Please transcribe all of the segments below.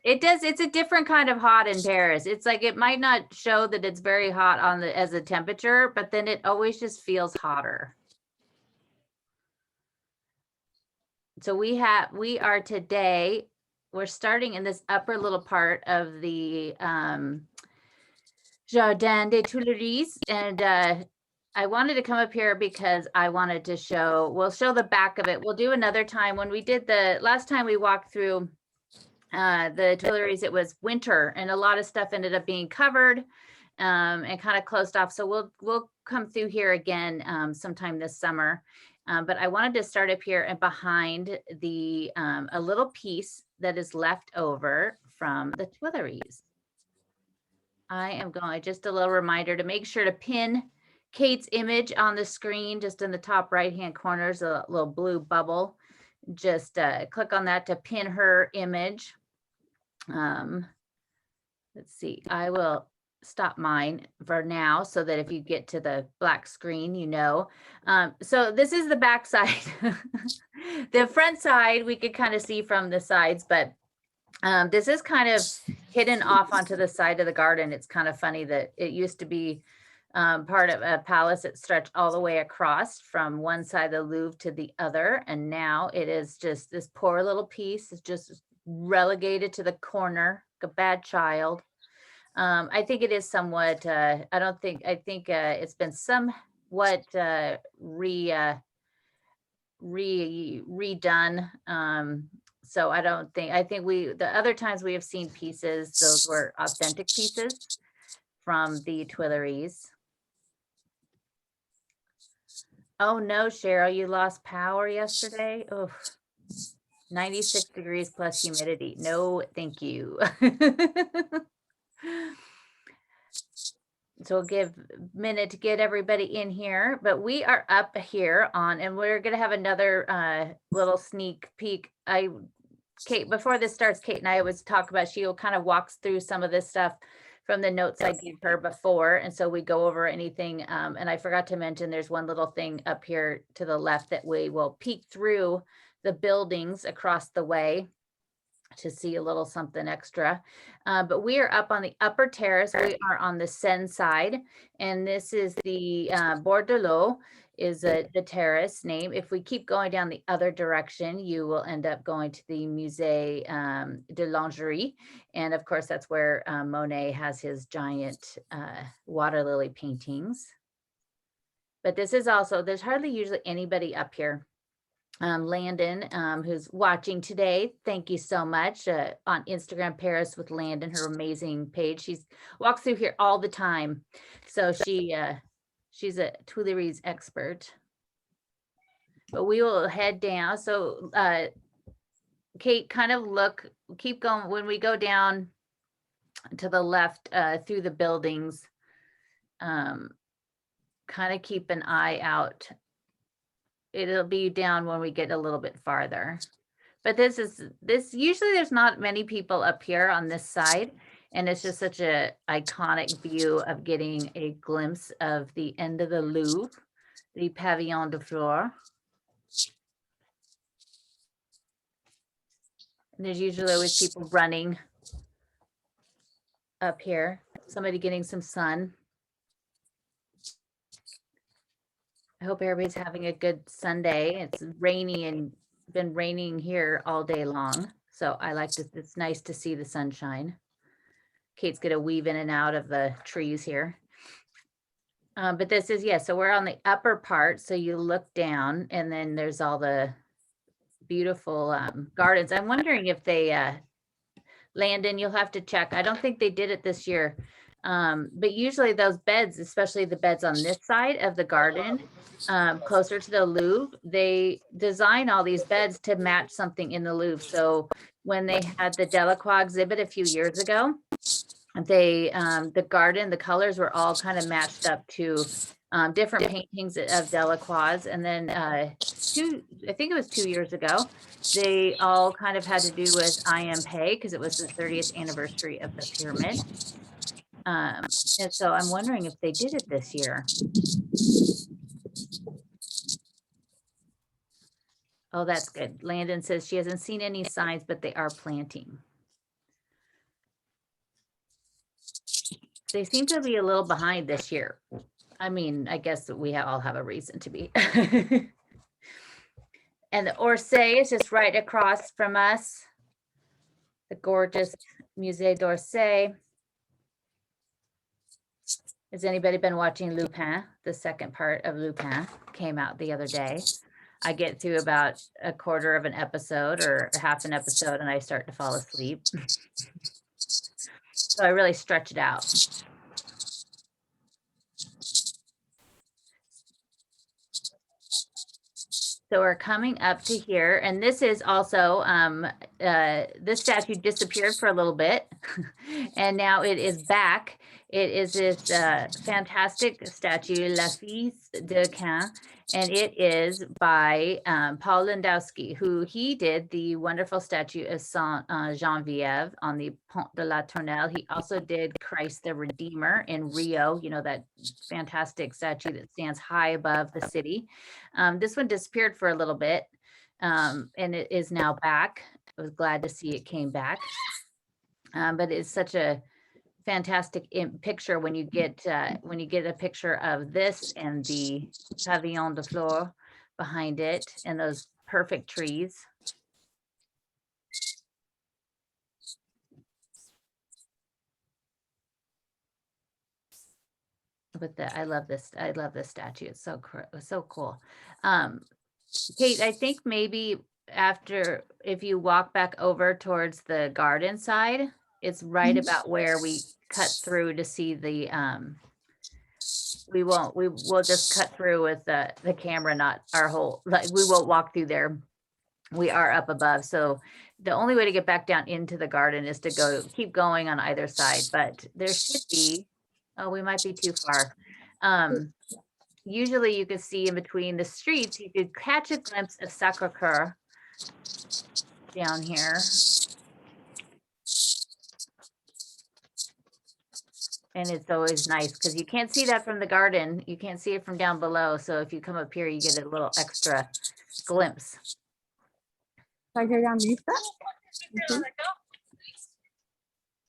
It does. It's a different kind of hot in Paris. It's like it might not show that it's very hot on the as a temperature, but then it always just feels hotter. So we are today, we're starting in this upper little part of the Jardin des Tuileries, and I wanted to come up here because I wanted to we'll show the back of it. We'll do another time. When we did last time we walked through the Tuileries, it was winter and a lot of stuff ended up being covered and kind of closed off. So we'll come through here again sometime this summer. But I wanted to start up here and behind a little piece that is left over from the Tuileries. I am going, just a little reminder to make sure to pin Kate's image on the screen, just in the top right-hand corner is a little blue bubble. Just click on that to pin her image. Let's see, I will stop mine for now so that if you get to the black screen, you know. So this is the back side. The front side we could kind of see from the sides, but this is kind of hidden off onto the side of the garden. It's kind of funny that it used to be part of a palace that stretched all the way across from one side of the Louvre to the other. And now it is just this poor little piece is just relegated to the corner, like a bad child. I think it is somewhat, I think it's been somewhat redone. So I think the other times we have seen pieces, those were authentic pieces from the Tuileries. Oh no, Cheryl, you lost power yesterday? Oh, 96 degrees plus humidity. No, thank you. So we'll give a minute to get everybody in here, but we are up here and we're going to have another little sneak peek. Kate, before this starts, Kate and I always talk about, she'll kind of walks through some of this stuff from the notes I gave her before. And so we go over anything. And I forgot to mention, there's one little thing up here to the left that we will peek through the buildings across the way to see a little something extra. But we are up on the upper terrace. We are on the Seine side. And this is the Bordelot is the terrace name. If we keep going down the other direction, you will end up going to the Musée de Lingerie. And of course, that's where Monet has his giant water lily paintings. But this is also, there's hardly usually anybody up here. Landon, who's watching today, thank you so much. On Instagram, Paris with Landon, her amazing page. She's walks through here all the time. So she's a Tuileries expert. But we will head down. So Kate, kind of keep going. When we go down to the left through the buildings, kind of keep an eye out. It'll be down when we get a little bit farther. But this usually there's not many people up here on this side. And it's just such a iconic view of getting a glimpse of the end of the Louvre, the Pavillon de Flore. And there's usually always people running up here, somebody getting some sun. I hope everybody's having a good Sunday. It's rainy and been raining here all day long. So I like this. It's nice to see the sunshine. Kate's going to weave in and out of the trees here. But this is, so we're on the upper part. So you look down and then there's all the beautiful gardens. I'm wondering if they, Landon, you'll have to check. I don't think they did it this year. But usually those beds, especially the beds on this side of the garden, closer to the Louvre, they design all these beds to match something in the Louvre. So when they had the Delacroix exhibit a few years ago, the garden, the colors were all kind of matched up to different paintings of Delacroix. And then I think it was 2 years ago, they all kind of had to do with I Am Pei because it was the 30th anniversary of the pyramid. And so I'm wondering if they did it this year. Oh, that's good. Landon says she hasn't seen any signs, but they are planting. They seem to be a little behind this year. I mean, I guess that we all have a reason to be. And the Orsay is just right across from us. The gorgeous Musée d'Orsay. Has anybody been watching Lupin? The second part of Lupin came out the other day. I get through about a quarter of an episode or half an episode and I start to fall asleep. So I really stretch it out. So we're coming up to here, and this is also, this statue disappeared for a little bit, and now it is back. It is this fantastic statue, La Fille de Caen, and it is by Paul Landowski, who he did the wonderful statue of Saint Geneviève on the Pont de la Tournelle. He also did Christ the Redeemer in Rio, you know, that fantastic statue that stands high above the city. This one disappeared for a little bit, and it is now back. I was glad to see it came back. But it's such a fantastic picture when you get a picture of this and the pavillon de fleurs behind it and those perfect trees. But I love this statue. It's so cool. Kate, I think maybe after, if you walk back over towards the garden side, it's right about where we cut through to see the we will just cut through with the camera, not our whole, like, we won't walk through there. We are up above, so the only way to get back down into the garden is to keep going on either side, but there should be, oh, we might be too far. Usually you could see in between the streets, you could catch a glimpse of Sacré-Cœur down here. And it's always nice because you can't see that from the garden. You can't see it from down below. So if you come up here, you get a little extra glimpse. Should I go down these steps? Mm-hmm.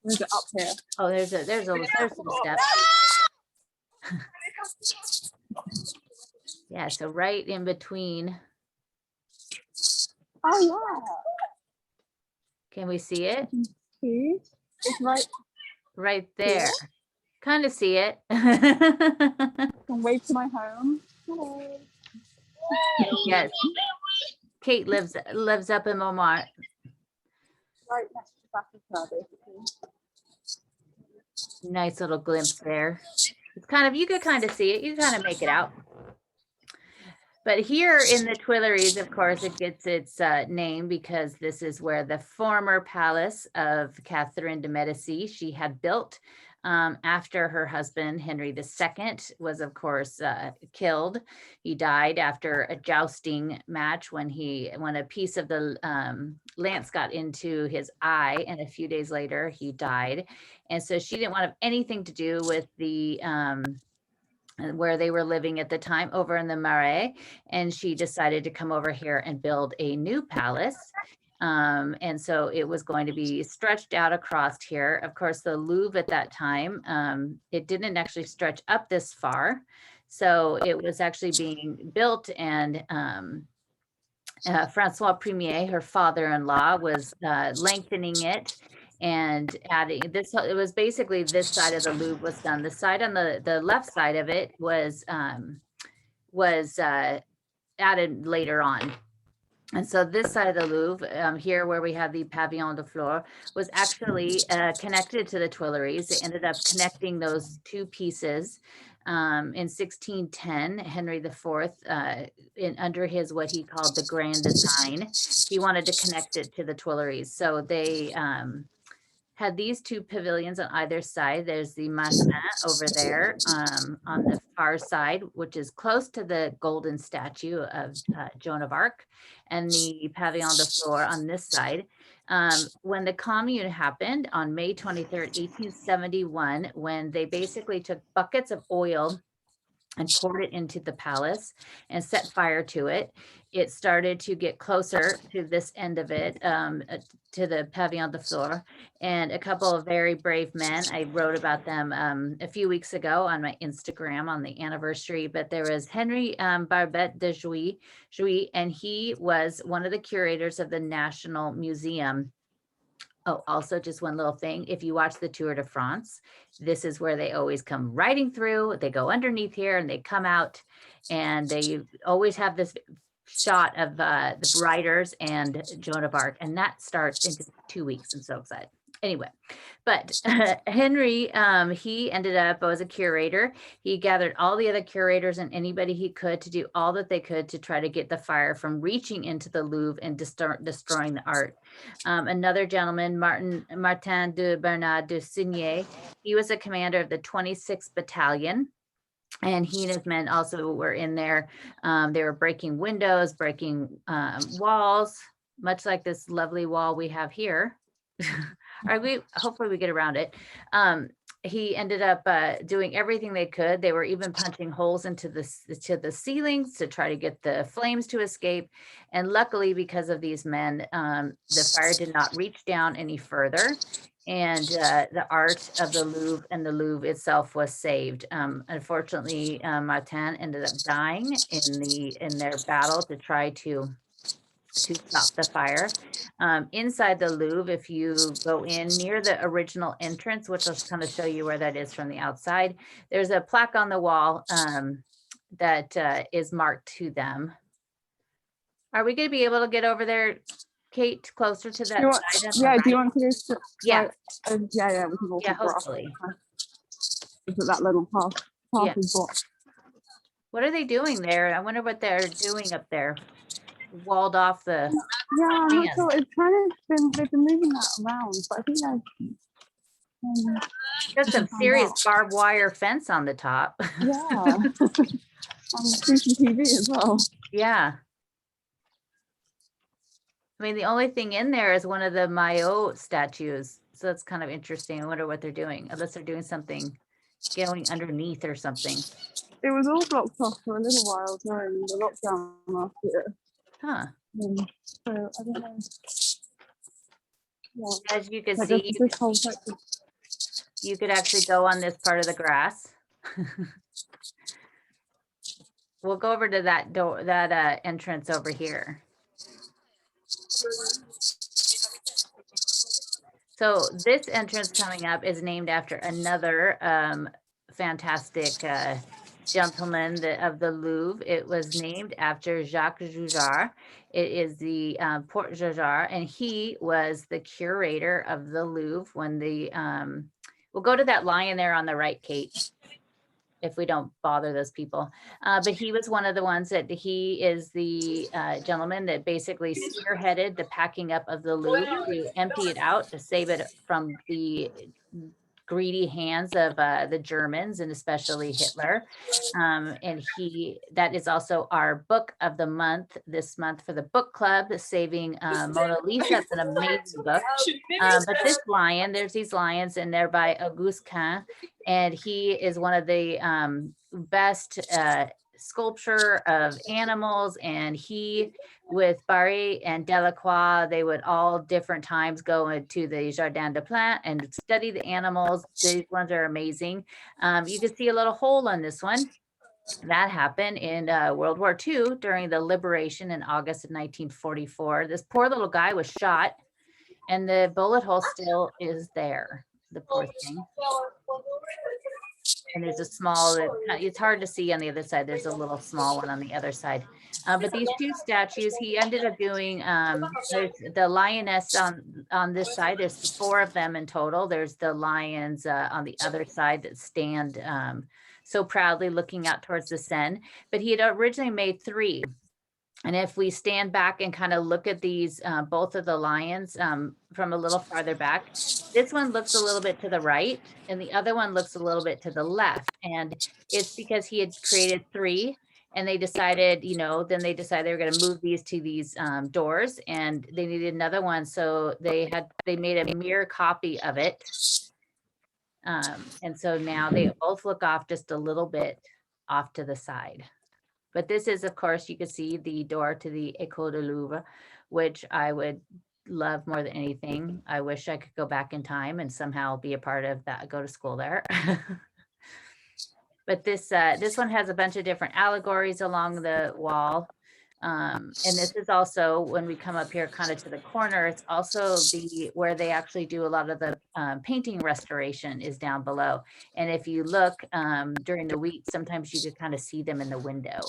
Or is it up here? Oh, there's some steps. Yeah, so right in between. Oh yeah. Can we see it? It's right there. Yeah. Kind of see it. On way to my home. Hello. Yes. Kate lives up in Montmartre. Right next to Sacré-Cœur, basically. Nice little glimpse there. It's kind of, you could kind of see it. You kind of make it out. But here in the Tuileries, of course, it gets its name because this is where the former palace of Catherine de Medici she had built after her husband, Henry II, was, of course, killed. He died after a jousting match when a piece of the lance got into his eye, and a few days later he died. And so she didn't want to have anything to do with the where they were living at the time over in the Marais, and she decided to come over here and build a new palace. And so it was going to be stretched out across here. Of course, the Louvre at that time, it didn't actually stretch up this far. So it was actually being built, and Francois Premier, her father-in-law, was lengthening it and adding this. It was basically this side of the Louvre was done. The side on the left side of it was added later on. And so this side of the Louvre, here where we have the Pavillon de Fleurs, was actually connected to the Tuileries. They ended up connecting those two pieces. In 1610, Henry IV, under his what he called the Grand Design, he wanted to connect it to the Tuileries. So they had these two pavilions on either side. There's the Massin over there on the far side, which is close to the golden statue of Joan of Arc, and the Pavillon de Fleurs on this side. When the Commune happened on May 23rd, 1871, when they basically took buckets of oil and poured it into the palace and set fire to it. It started to get closer to this end of it, to the Pavillon de Flore, and a couple of very brave men. I wrote about them a few weeks ago on my Instagram on the anniversary, but there was Henry Barbet de Jouy, and he was one of the curators of the National Museum. Oh, also just one little thing. If you watch the Tour de France, this is where they always come riding through. They go underneath here and they come out, and they always have this shot of the riders and Joan of Arc, and that starts in 2 weeks. I'm so excited. Anyway, but Henry, he ended up as a curator. He gathered all the other curators and anybody he could to do all that they could to try to get the fire from reaching into the Louvre and destroying the art. Another gentleman, Martin de Bernard de Signy, he was a commander of the 26th Battalion. And he and his men also were in there. They were breaking windows, breaking walls, much like this lovely wall we have here. Hopefully we get around it. He ended up doing everything they could. They were even punching holes into the ceilings to try to get the flames to escape. And luckily, because of these men, the fire did not reach down any further. And the art of the Louvre and the Louvre itself was saved. Unfortunately, Martin ended up dying in their battle to try to stop the fire. Inside the Louvre, if you go in near the original entrance, which I'll kind of show you where that is from the outside, there's a plaque on the wall that is marked to them. Are we going to be able to get over there, Kate, closer to that side? Yeah, do you want to go to, yeah. Yeah, we can walk hopefully. Look at that little path is blocked. What are they doing there? I wonder what they're doing up there. Walled off the so it's kind of they've been moving that around, but I think there's some serious barbed wire fence on the top. Yeah. On CCTV as well. Yeah. I mean, the only thing in there is one of the Maillot statues. So that's kind of interesting. I wonder what they're doing, unless they're doing something, going underneath or something. It was all blocked off for a little while during the lockdown last year. Huh. So I don't know. Yeah. As you can see, you could actually go on this part of the grass. We'll go over to that door, that entrance over here. So this entrance coming up is named after another fantastic gentleman of the Louvre. It was named after Jacques Joujar. It is the Port Joujar, and he was the curator of the Louvre when the, we'll go to that lion there on the right, Kate, if we don't bother those people. But he was one of the ones that he is the gentleman that basically spearheaded the packing up of the Louvre to empty it out, to save it from the greedy hands of the Germans and especially Hitler. And that is also our book of the month this month for the book club, Saving Mona Lisa. It's an amazing book. But this lion, there's these lions, and they're by Auguste Quin, and he is one of the best sculpture of animals, and he with Barry and Delacroix, they would all different times go into the Jardin des Plantes and study the animals. These ones are amazing. You can see a little hole on this one. That happened in World War II during the liberation in August of 1944. This poor little guy was shot, and the bullet hole still is there. The poor thing. And there's a small, it's hard to see on the other side. There's a little small one on the other side. But these two statues, he ended up doing, there's the lioness on this side. There's 4 of them in total. There's the lions on the other side that stand so proudly looking out towards the Seine. But he had originally made 3. And if we stand back and kind of look at these, both of the lions from a little farther back, this one looks a little bit to the right and the other one looks a little bit to the left. And it's because he had created 3, and they decided, then they decided they were going to move these to these doors, and they needed another one. So they made a mirror copy of it. And so now they both look off just a little bit off to the side. But this is, of course, you can see the door to the École de Louvre, which I would love more than anything. I wish I could go back in time and somehow be a part of that, go to school there. But this one has a bunch of different allegories along the wall. And this is also, when we come up here kind of to the corner, it's also where they actually do a lot of the painting restoration is down below. And if you look during the week, sometimes you could kind of see them in the window.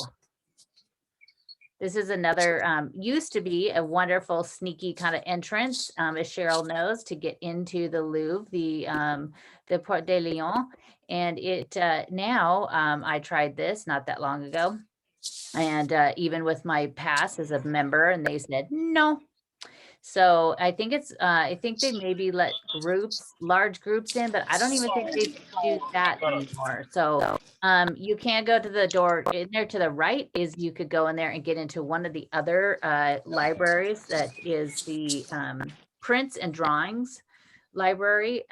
This is another, used to be a wonderful sneaky kind of entrance, as Cheryl knows, to get into the Louvre, the Porte de Lyon. And it now, I tried this not that long ago. And even with my pass as a member, and they said no. So I think I think they maybe let large groups in, but I don't even think they do that anymore. So you can go to the door in there to the right. You could go in there and get into one of the other libraries that is the prints and drawings library,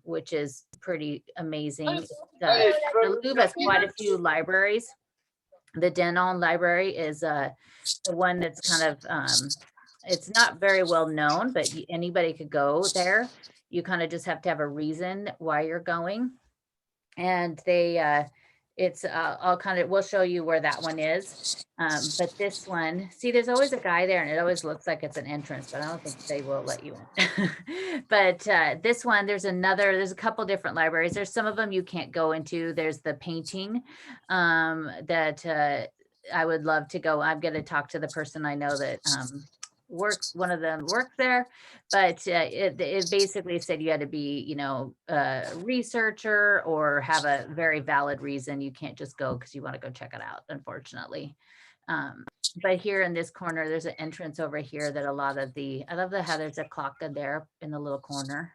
which is pretty amazing. The Louvre has quite a few libraries. The Denon Library is the one that's kind of, it's not very well known, but anybody could go there. You kind of just have to have a reason why you're going. And we'll show you where that one is. But this one, see, there's always a guy there and it always looks like it's an entrance, but I don't think they will let you in. But this one, there's a couple different libraries. There's some of them you can't go into. There's the painting that I would love to go. I'm going to talk to the person I know that one of them works there, but it basically said you had to be, a researcher or have a very valid reason. You can't just go because you want to go check it out, unfortunately. But here in this corner, there's an entrance over here that I love how there's a clock there in the little corner.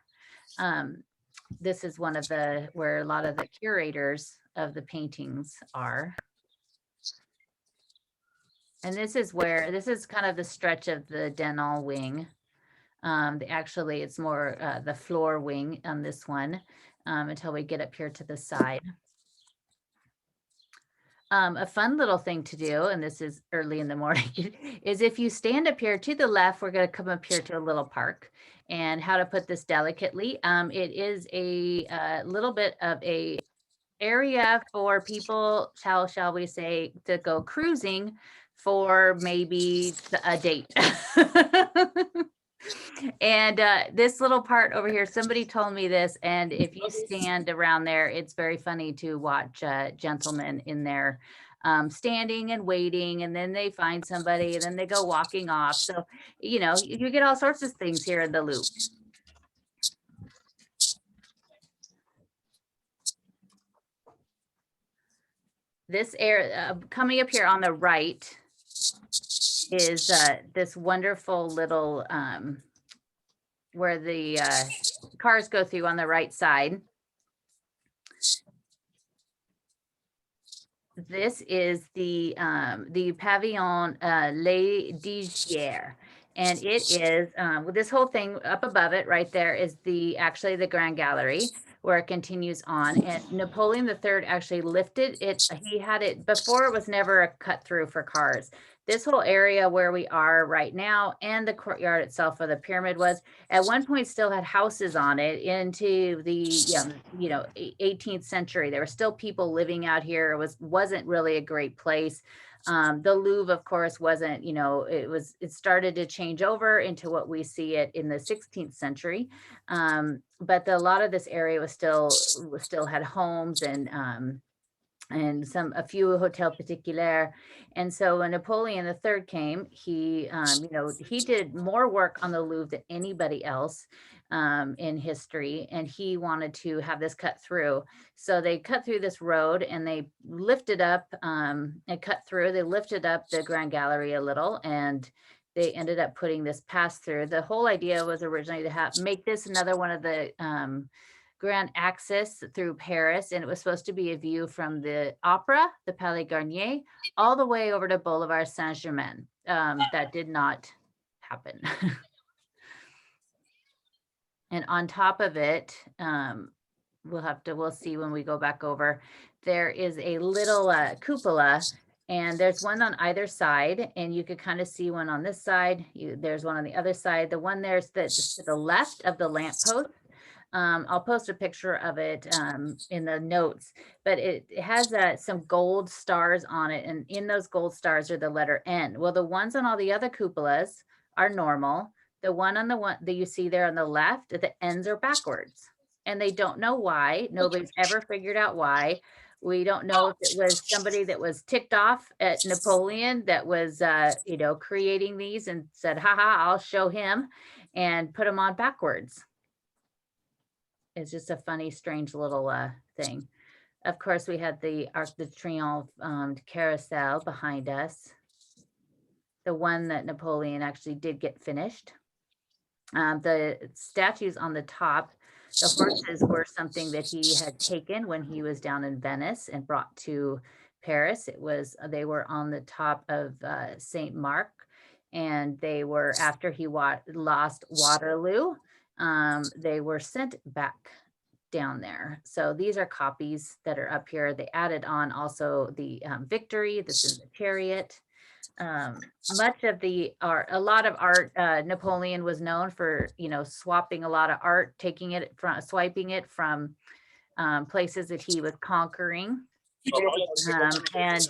This is where a lot of the curators of the paintings are. And this is kind of the stretch of the Denon wing. Actually, it's more the floor wing on this one until we get up here to the side. A fun little thing to do, and this is early in the morning, is if you stand up here to the left, we're going to come up here to a little park. And how to put this delicately, it is a little bit of a area for people, shall we say, to go cruising for maybe a date. And this little part over here, somebody told me this, and if you stand around there, it's very funny to watch gentlemen in there standing and waiting, and then they find somebody, and then they go walking off. So, you get all sorts of things here in the Louvre. This area coming up here on the right is this wonderful little where the cars go through on the right side. This is the Pavillon Les Digières. And it is, with this whole thing up above it right there is actually the Grand Gallery, where it continues on. And Napoleon III actually lifted it. He had it before, it was never a cut through for cars. This whole area where we are right now and the courtyard itself where the pyramid was at one point still had houses on it into the 18th century. There were still people living out here. It wasn't really a great place. The Louvre, of course, wasn't, it started to change over into what we see it in the 16th century. But a lot of this area was still had homes and a few Hotel Particulier. And so when Napoleon III came, he did more work on the Louvre than anybody else in history. And he wanted to have this cut through. So they cut through this road and they lifted up they lifted up the Grand Gallery a little, and they ended up putting this pass through. The whole idea was originally to make this another one of the grand access through Paris, and it was supposed to be a view from the Opera, the Palais Garnier, all the way over to Boulevard Saint Germain. That did not happen. And on top of it, we'll see when we go back over. There is a little cupola, and there's one on either side, and you could kind of see one on this side. There's one on the other side. The one there's to the left of the lamppost. I'll post a picture of it in the notes, but it has some gold stars on it. And in those gold stars are the letter N. Well, the ones on all the other cupolas are normal. The one that you see there on the left, the ends are backwards. And they don't know why. Nobody's ever figured out why. We don't know if it was somebody that was ticked off at Napoleon that was, creating these and said, haha, I'll show him, and put them on backwards. It's just a funny, strange little thing. Of course, we had the Arc de Triomphe carousel behind us. The one that Napoleon actually did get finished. The statues on the top, the horses were something that he had taken when he was down in Venice and brought to Paris. They were on the top of Saint Mark, and they were, after he lost Waterloo, they were sent back down there. So these are copies that are up here. They added on also the Victory. This is the chariot. Much of the art, a lot of art, Napoleon was known for, swapping a lot of art, swiping it from places that he was conquering. And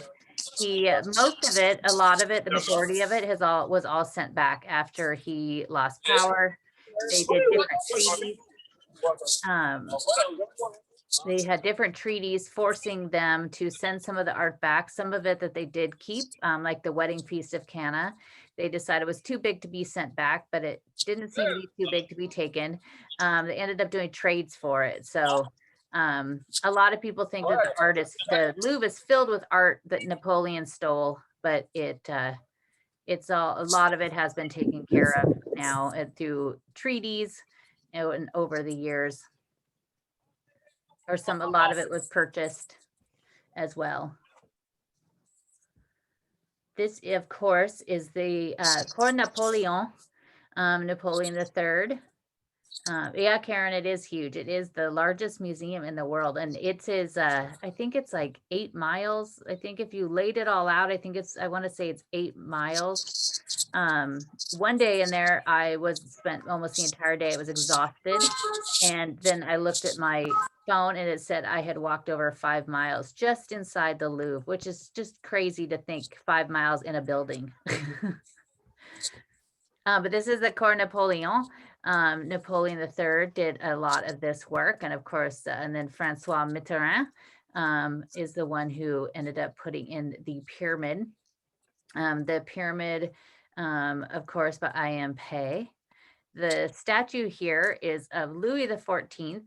most of it, a lot of it, the majority of it was all sent back after he lost power. They did different treaties. They had different treaties forcing them to send some of the art back. Some of it that they did keep, like the Wedding Feast of Cana. They decided it was too big to be sent back, but it didn't seem to be too big to be taken. They ended up doing trades for it. So a lot of people think that the Louvre is filled with art that Napoleon stole, but a lot of it has been taken care of now through treaties and over the years. Or a lot of it was purchased as well. This, of course, is the Cour Napoleon, Napoleon III. Yeah, Karen, it is huge. It is the largest museum in the world, and it is, I think it's like 8 miles. I think if you laid it all out, I want to say it's 8 miles. One day in there, I spent almost the entire day. I was exhausted, and then I looked at my phone and it said I had walked over 5 miles just inside the Louvre, which is just crazy to think 5 miles in a building. But this is the Cour Napoleon. Napoleon III did a lot of this work, and of course, and then Francois Mitterrand is the one who ended up putting in the pyramid. The pyramid, of course, by I.M. Pei. The statue here is of Louis XIV.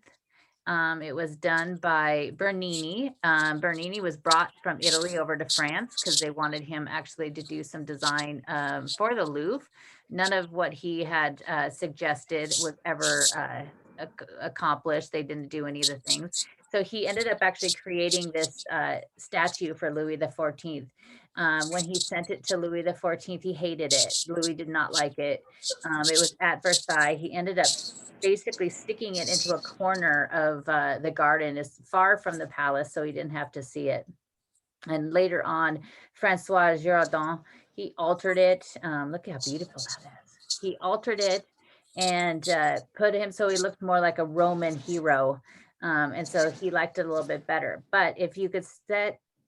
It was done by Bernini. Bernini was brought from Italy over to France because they wanted him actually to do some design for the Louvre. None of what he had suggested was ever accomplished. They didn't do any of the things. So he ended up actually creating this statue for Louis XIV. When he sent it to Louis XIV, he hated it. Louis did not like it. It was at Versailles. He ended up basically sticking it into a corner of the garden, as far from the palace, so he didn't have to see it. And later on, Francois Girardin, he altered it. Look how beautiful that is. He altered it and put him so he looked more like a Roman hero. And so he liked it a little bit better. But if you could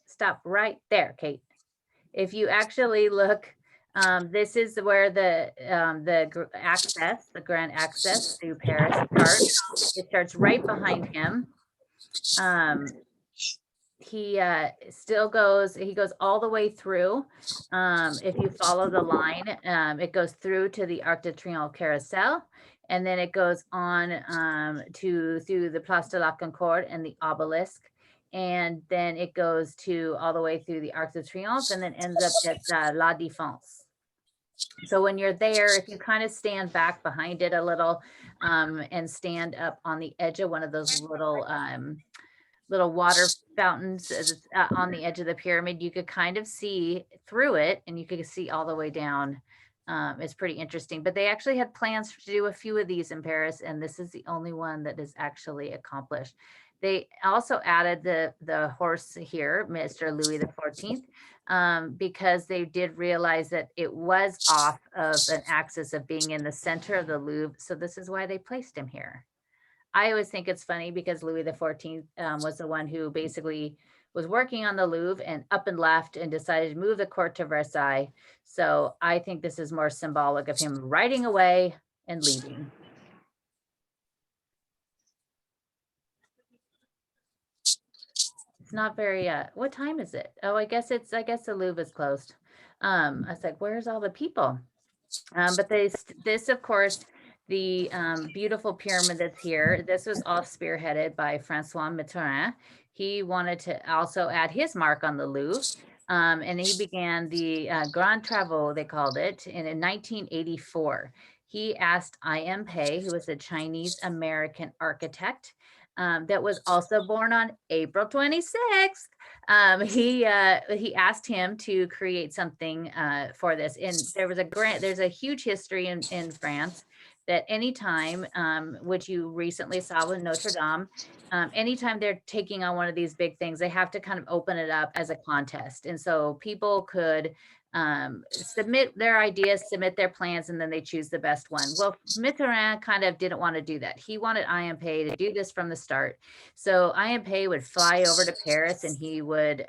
stop right there, Kate. If you actually look, this is where the grand access to Paris starts. It starts right behind him. He goes all the way through. If you follow the line, it goes through to the Arc de Triomphe carousel, and then it goes on through the Place de la Concorde and the obelisk. And then it goes all the way through the Arc de Triomphe, and then ends up at La Défense. So when you're there, if you kind of stand back behind it a little and stand up on the edge of one of those little water fountains on the edge of the pyramid, you could kind of see through it, and you could see all the way down. It's pretty interesting. But they actually had plans to do a few of these in Paris, and this is the only one that is actually accomplished. They also added the horse here, Mr. Louis XIV, because they did realize that it was off of an axis of being in the center of the Louvre. So this is why they placed him here. I always think it's funny because Louis XIV was the one who basically was working on the Louvre and up and left and decided to move the court to Versailles. So I think this is more symbolic of him riding away and leaving. It's not very, what time is it? Oh, I guess the Louvre is closed. I was like, where's all the people? But this, of course, the beautiful pyramid that's here, this was all spearheaded by Francois Mitterrand. He wanted to also add his mark on the Louvre. And he began the Grand Travaux, they called it, in 1984. He asked I.M. Pei, who was a Chinese American architect, that was also born on April 26th. He asked him to create something for this. And there's a huge history in France that anytime, which you recently saw with Notre Dame, anytime they're taking on one of these big things, they have to kind of open it up as a contest. And so people could submit their ideas, submit their plans, and then they choose the best one. Well, Mitterrand kind of didn't want to do that. He wanted I.M. Pei to do this from the start. So I.M. Pei would fly over to Paris and he would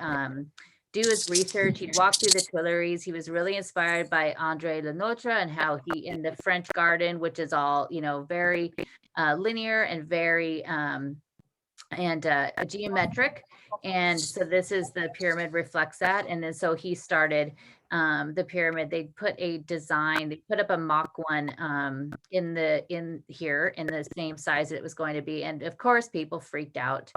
do his research. He'd walk through the Tuileries. He was really inspired by André Le Nôtre and how he, in the French garden, which is all, very linear and very geometric. And so this is the pyramid reflects that. And then so he started the pyramid. They put a design, they put up a mock one in here in the same size it was going to be. And of course, people freaked out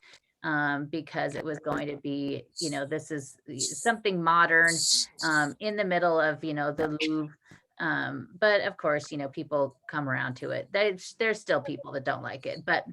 because it was going to be, this is something modern in the middle of, the Louvre. But of course, people come around to it. There's still people that don't like it, but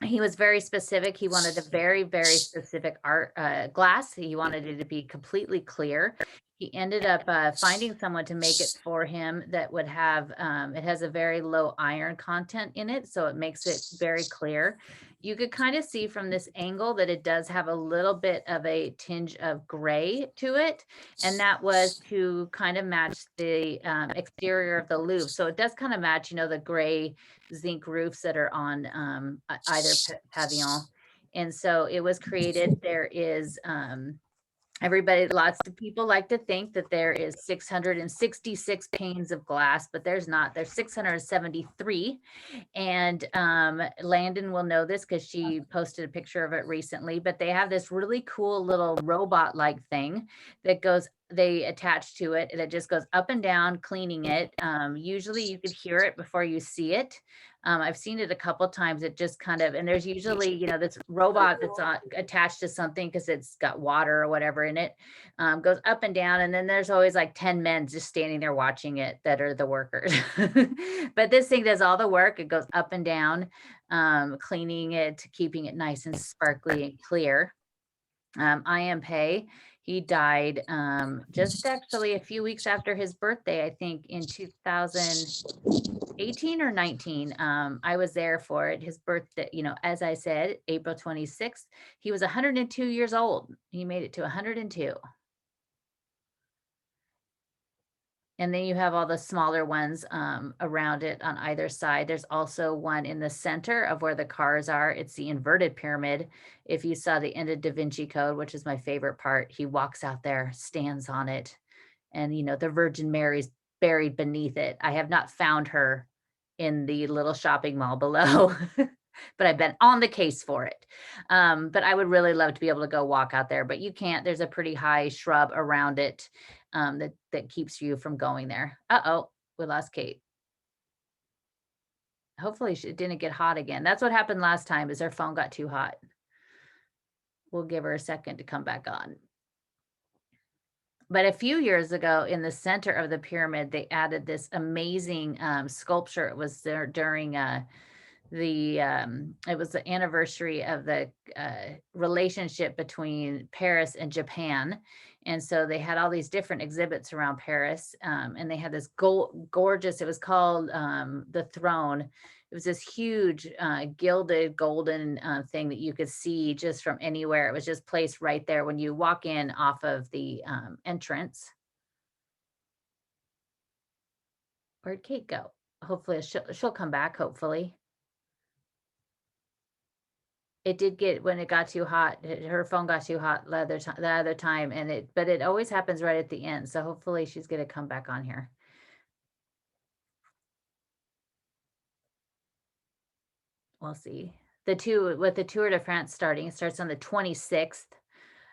he was very specific. He wanted a very, very specific art glass. He wanted it to be completely clear. He ended up finding someone to make it for him that would have, it has a very low iron content in it, so it makes it very clear. You could kind of see from this angle that it does have a little bit of a tinge of gray to it. And that was to kind of match the exterior of the Louvre. So it does kind of match, the gray zinc roofs that are on either pavilion. And so it was created. There is lots of people like to think that there is 666 panes of glass, but there's not. There's 673. And Landon will know this because she posted a picture of it recently, but they have this really cool little robot-like thing that they attach to it, and it just goes up and down, cleaning it. Usually you could hear it before you see it. I've seen it a couple times. It just kind of, and there's usually, this robot that's attached to something because it's got water or whatever in it, goes up and down. And then there's always like 10 men just standing there watching it that are the workers. But this thing does all the work. It goes up and down, cleaning it, keeping it nice and sparkly and clear. I.M. Pei, he died just actually a few weeks after his birthday, I think in 2018 or 19. I was there for it. His birthday, as I said, April 26th. He was 102 years old. He made it to 102. And then you have all the smaller ones around it on either side. There's also one in the center of where the cars are. It's the inverted pyramid. If you saw the end of Da Vinci Code, which is my favorite part, he walks out there, stands on it, and the Virgin Mary's buried beneath it. I have not found her in the little shopping mall below, but I've been on the case for it. But I would really love to be able to go walk out there, but you can't. There's a pretty high shrub around it that keeps you from going there. Uh-oh, we lost Kate. Hopefully she didn't get hot again. That's what happened last time, is her phone got too hot. We'll give her a second to come back on. But a few years ago, in the center of the pyramid, they added this amazing sculpture. It was there during it was the anniversary of the relationship between Paris and Japan. And so they had all these different exhibits around Paris, and they had this gorgeous, it was called The Throne. It it was this huge gilded golden thing that you could see just from anywhere. It was just placed right there when you walk in off of the entrance. Where'd Kate go? Hopefully she'll come back, hopefully. It did get, when it got too hot, her phone got too hot the other time, and but it always happens right at the end. So hopefully she's gonna come back on here. We'll see. With the Tour de France starting, it starts on the 26th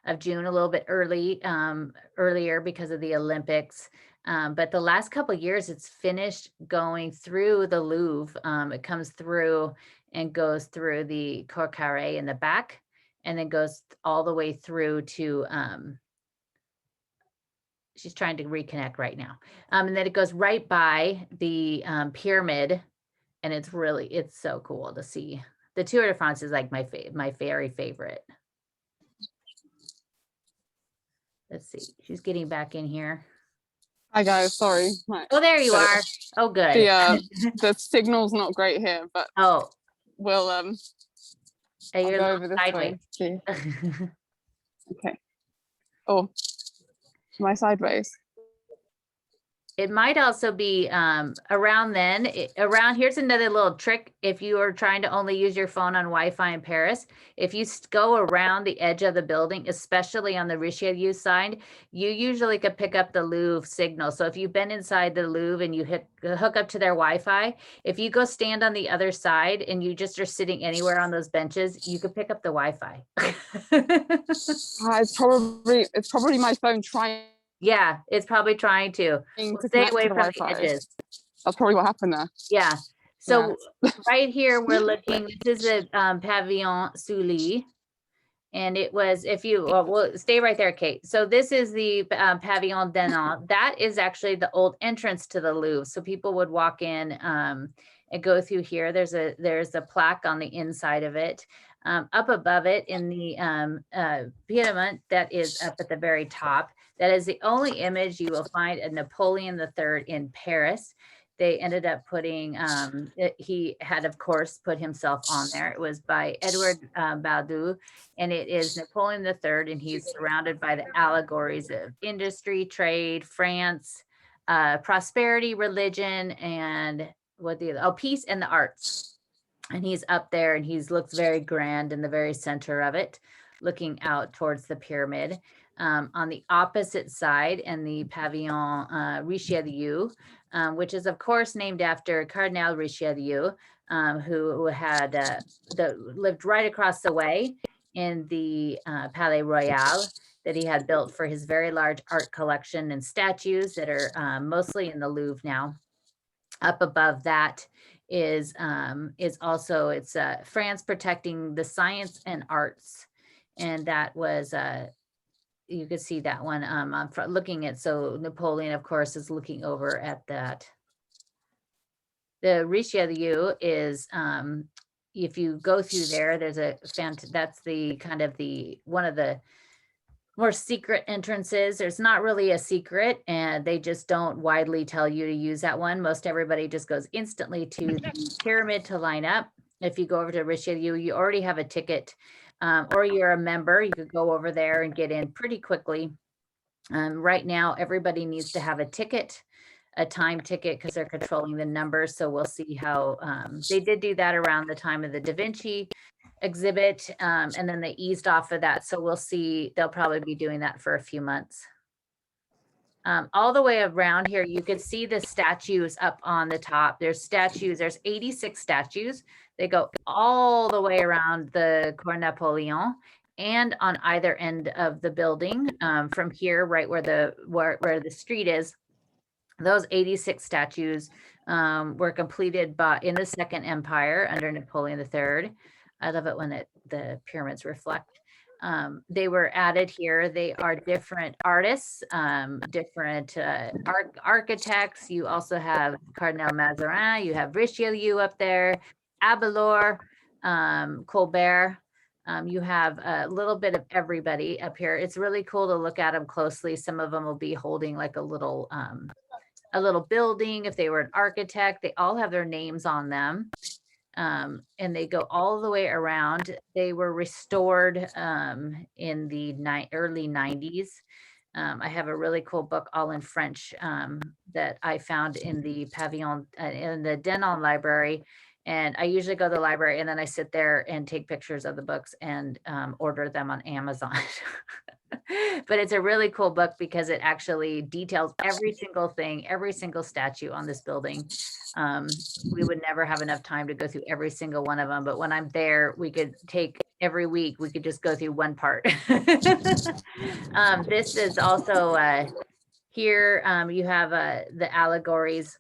of June, a little bit earlier because of the Olympics. But the last couple of years, it's finished going through the Louvre. It comes through and goes through the courtyards in the back, and then goes all the way through to, she's trying to reconnect right now. And then it goes right by the pyramid, and it's so cool to see. The Tour de France is like my very favorite. Let's see, she's getting back in here. Hi guys, sorry. Right. Oh, there you are. Oh, good. The signal's not great here, but we'll I'll go over this way. See. Okay. Oh, am I sideways? It might also be around then. Here's another little trick. If you are trying to only use your phone on Wi-Fi in Paris, if you go around the edge of the building, especially on the Richelieu side, you usually could pick up the Louvre signal. So if you've been inside the Louvre and you hook up to their Wi-Fi, if you go stand on the other side and you just are sitting anywhere on those benches, you could pick up the Wi-Fi. It's probably my phone trying. Yeah, it's probably trying to stay away from the edges. That's probably what happened there. Yeah. So right here, we're looking, this is a Pavillon Sully. And it was, we'll stay right there, Kate. So this is the Pavillon Denon. That is actually the old entrance to the Louvre. So people would walk in and go through here. There's a plaque on the inside of it. Up above it in the pyramid that is up at the very top. That is the only image you will find of Napoleon III in Paris. They ended up putting, he had, of course, put himself on there. It was by Edward Baudu, and it is Napoleon III, and he's surrounded by the allegories of industry, trade, France, prosperity, religion, and peace and the arts. And he's up there, and he looks very grand in the very center of it, looking out towards the pyramid. On the opposite side, and the Pavillon Richelieu, which is of course named after Cardinal Richelieu, who had lived right across the way in the Palais Royal that he had built for his very large art collection and statues that are mostly in the Louvre now. Up above that is also, it's France protecting the science and arts, and that was you could see that one looking at, so Napoleon, of course, is looking over at that. The Richelieu is, if you go through there, there's that's the kind of one of the more secret entrances. There's not really a secret, and they just don't widely tell you to use that one. Most everybody just goes instantly to the pyramid to line up. If you go over to Richelieu, you already have a ticket. Or you're a member, you could go over there and get in pretty quickly. Right now, everybody needs to have a ticket, a time ticket, because they're controlling the numbers. So we'll see how they did do that around the time of the Da Vinci exhibit, and then they eased off of that. So we'll see, they'll probably be doing that for a few months. All the way around here, you can see the statues up on the top. There's 86 statues. They go all the way around the Cour Napoleon and on either end of the building. From here, right where the street is, those 86 statues were completed in the Second Empire under Napoleon III. I love it when the pyramids reflect. They were added here. They are different artists, different architects. You also have Cardinal Mazarin, you have Richelieu up there, Abelard, Colbert. You have a little bit of everybody up here. It's really cool to look at them closely. Some of them will be holding like a little building. If they were an architect, they all have their names on them. and they go all the way around. They were restored in the early 90s. I have a really cool book all in French that I found in the Pavillon, in the Denon library. And I usually go to the library and then I sit there and take pictures of the books and order them on Amazon. But it's a really cool book because it actually details every single thing, every single statue on this building. We would never have enough time to go through every single one of them. But when I'm there, we could take every week, we could just go through one part. This is also here, you have the allegories.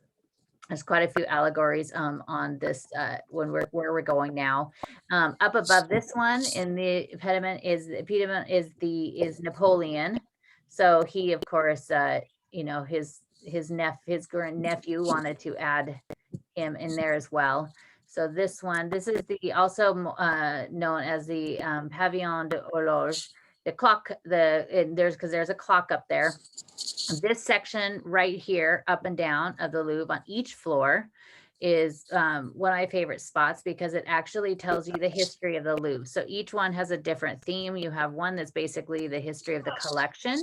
There's quite a few allegories on this where we're going now. Up above this one in the pediment is Napoleon. So he, of course, you know, his nephew wanted to add him in there as well. So this is the also known as the Pavillon de Horloge. The clock, there's a clock up there. This section right here, up and down of the Louvre on each floor is one of my favorite spots because it actually tells you the history of the Louvre. So each one has a different theme. You have one that's basically the history of the collection,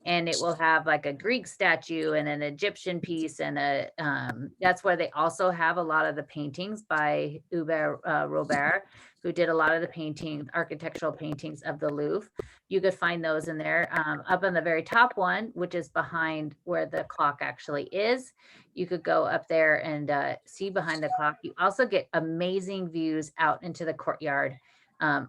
and it will have like a Greek statue and an Egyptian piece, and that's where they also have a lot of the paintings by Hubert Robert, who did a lot of the architectural paintings of the Louvre. You could find those in there. Up on the very top one, which is behind where the clock actually is, you could go up there and see behind the clock. You also get amazing views out into the courtyard.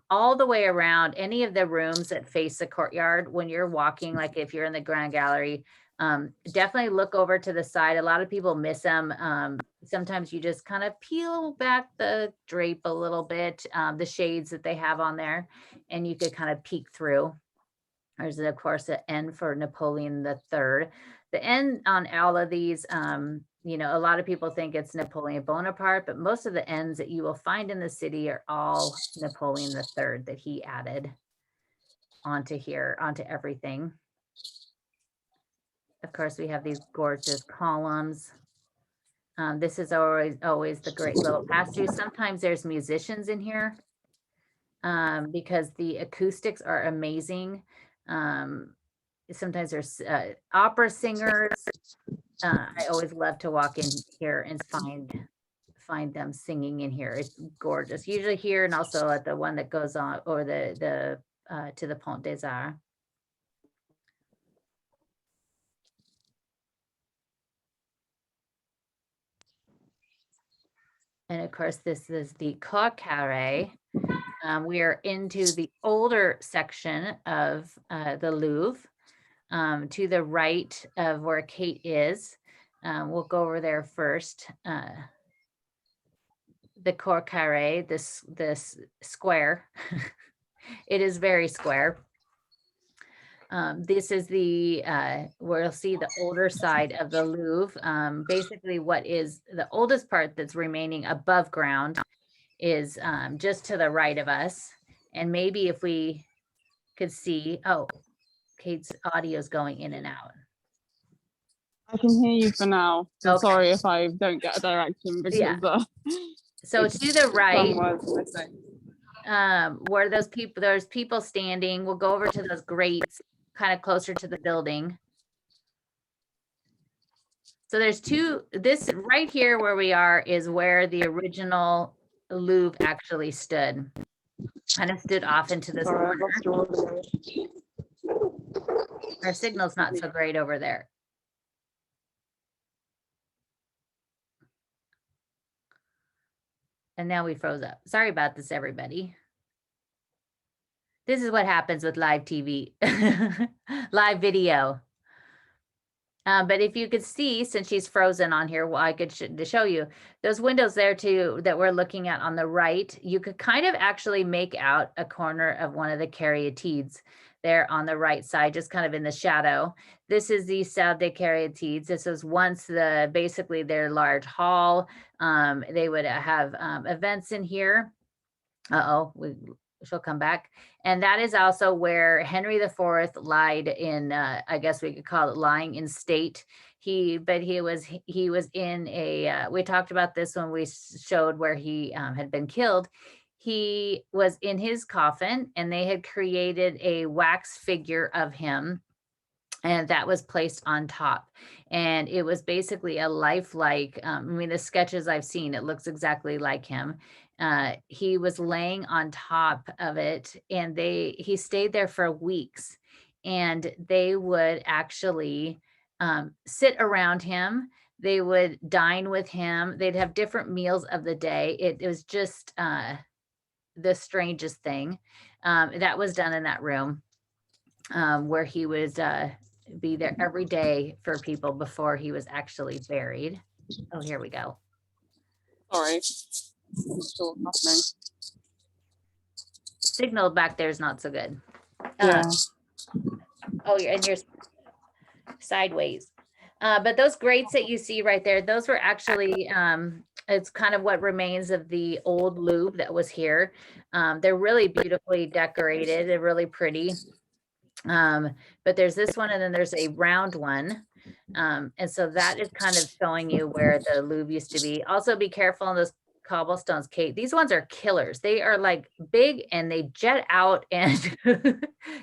All the way around any of the rooms that face the courtyard when you're walking, like if you're in the Grand Gallery, definitely look over to the side. A lot of people miss them. Sometimes you just kind of peel back the drape a little bit, the shades that they have on there, and you could kind of peek through. There's, of course, an N for Napoleon III. The N on all of these, you know, a lot of people think it's Napoleon Bonaparte, but most of the N's that you will find in the city are all Napoleon III that he added onto here, onto everything. Of course, we have these gorgeous columns. This is always the great little pass-through. Sometimes there's musicians in here because the acoustics are amazing. Sometimes there's opera singers. I always love to walk in here and find them singing in here. It's gorgeous. Usually here and also at the one that goes on or the to the Pont des Arts. And of course, this is the courtyards. We are into the older section of the Louvre. To the right of where Kate is. We'll go over there first. The courtyards, this square. It is very square. This is the where you'll see the older side of the Louvre. Basically, what is the oldest part that's remaining above ground is just to the right of us. And maybe if we could see, oh, Kate's audio is going in and out. I can hear you for now. So okay. Sorry if I don't get a direction because so to the right, where there's people standing. We'll go over to those grates kind of closer to the building. So there's this right here where we are is where the original Louvre actually stood. Kind of stood off into this corner. Our signal's not so great over there. And now we froze up. Sorry about this, everybody. This is what happens with live TV, live video. But if you could see, since she's frozen on here, well, I could show you those windows there too that we're looking at on the right. You could kind of actually make out a corner of one of the caryatides there on the right side, just kind of in the shadow. This is the Salle des Caryatides. This was once basically their large hall. They would have events in here. We she'll come back. And that is also where Henry IV lied in, I guess we could call it lying in state. He was in a, we talked about this when we showed where he had been killed. He was in his coffin and they had created a wax figure of him, and that was placed on top. And it was basically a lifelike, I mean, the sketches I've seen, it looks exactly like him. He was laying on top of it, and he stayed there for weeks, and they would actually sit around him. They would dine with him. They'd have different meals of the day. It was just the strangest thing that was done in that room, where he was be there every day for people before he was actually buried. Oh, here we go. Sorry. Still happening. Signal back there is not so good. Yeah. Oh, and you're sideways. But those grates that you see right there, those were actually, it's kind of what remains of the old Louvre that was here. They're really beautifully decorated. They're really pretty. But there's this one, and then there's a round one. And so that is kind of showing you where the Louvre used to be. Also be careful on those cobblestones, Kate. These ones are killers. They are like big and they jet out, and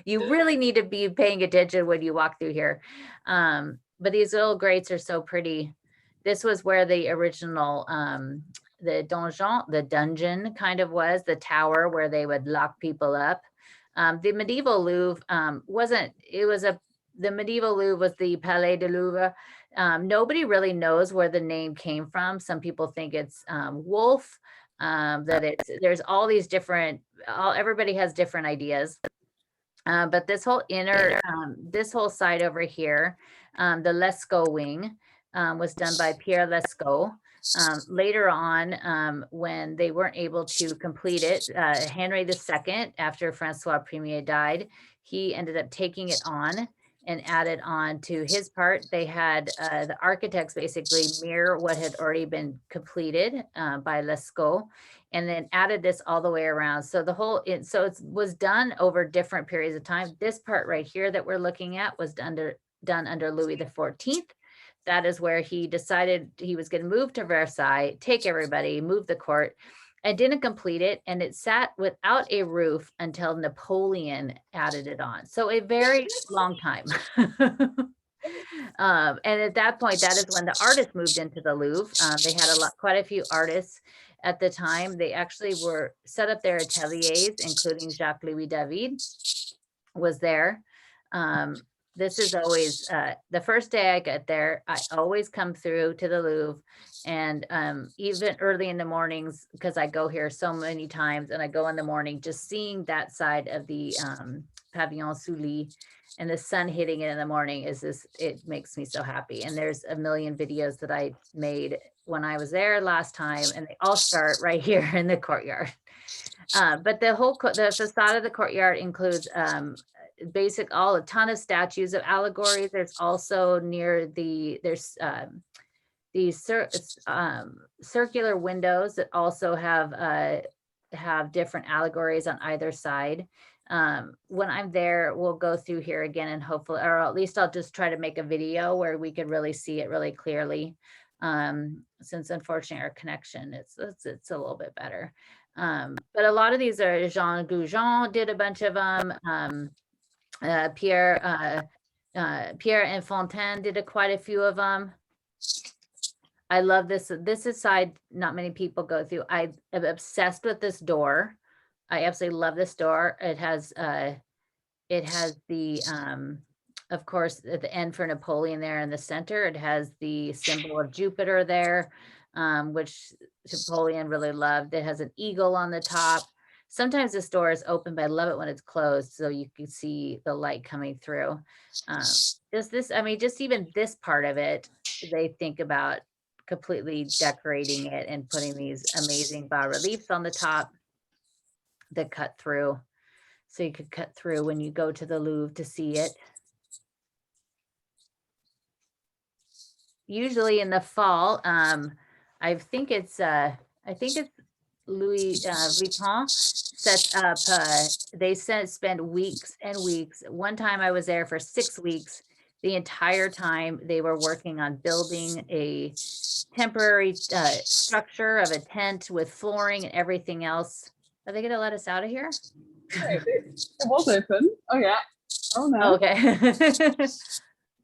you really need to be paying attention when you walk through here. But these little grates are so pretty. This was where the original the dungeon kind of was, the tower where they would lock people up. The medieval Louvre the medieval Louvre was the Palais de Louvre. Nobody really knows where the name came from. Some people think it's wolf, there's all these different, everybody has different ideas. But this whole this whole side over here, the Lescaut wing, was done by Pierre Lescaut. Later on, when they weren't able to complete it, Henry II, after Francois Premier died, he ended up taking it on and added on to his part. They had the architects basically mirror what had already been completed by Lescaut, and then added this all the way around. So the whole, it was done over different periods of time. This part right here that we're looking at was done under Louis XIV. That is where he decided he was going to move to Versailles, take everybody, move the court, and didn't complete it. And it sat without a roof until Napoleon added it on. So a very long time. And at that point, that is when the artists moved into the Louvre. They had quite a few artists at the time. They actually were set up their ateliers, including Jacques-Louis David was there. This is always the first day I get there. I always come through to the Louvre, and even early in the mornings, because I go here so many times, and I go in the morning, just seeing that side of the Pavillon Sully and the sun hitting it in the morning it makes me so happy. And there's a million videos that I made when I was there last time, and they all start right here in the courtyard. But the facade of the courtyard includes a ton of statues of allegories. There's also there's these circular windows that also have different allegories on either side. When I'm there, we'll go through here again, and hopefully, or at least I'll just try to make a video where we could really see it really clearly. Since unfortunately our connection, it's a little bit better. But a lot of these are Jean Goujon did a bunch of them. Pierre and Fontaine did quite a few of them. I love this. This is side not many people go through. I am obsessed with this door. I absolutely love this door. It has the of course at the end for Napoleon there in the center. It has the symbol of Jupiter there, which Napoleon really loved. It has an eagle on the top. Sometimes this door is open, but I love it when it's closed, so you can see the light coming through. Just even this part of it, they think about completely decorating it and putting these amazing bas-reliefs on the top that cut through. So you could cut through when you go to the Louvre to see it. Usually in the fall, I think it's Louis Vuitton sets up, they spend weeks and weeks. One time I was there for 6 weeks. The entire time they were working on building a temporary structure of a tent with flooring and everything else. Are they gonna let us out of here? It was open. Oh yeah. Oh no. Okay.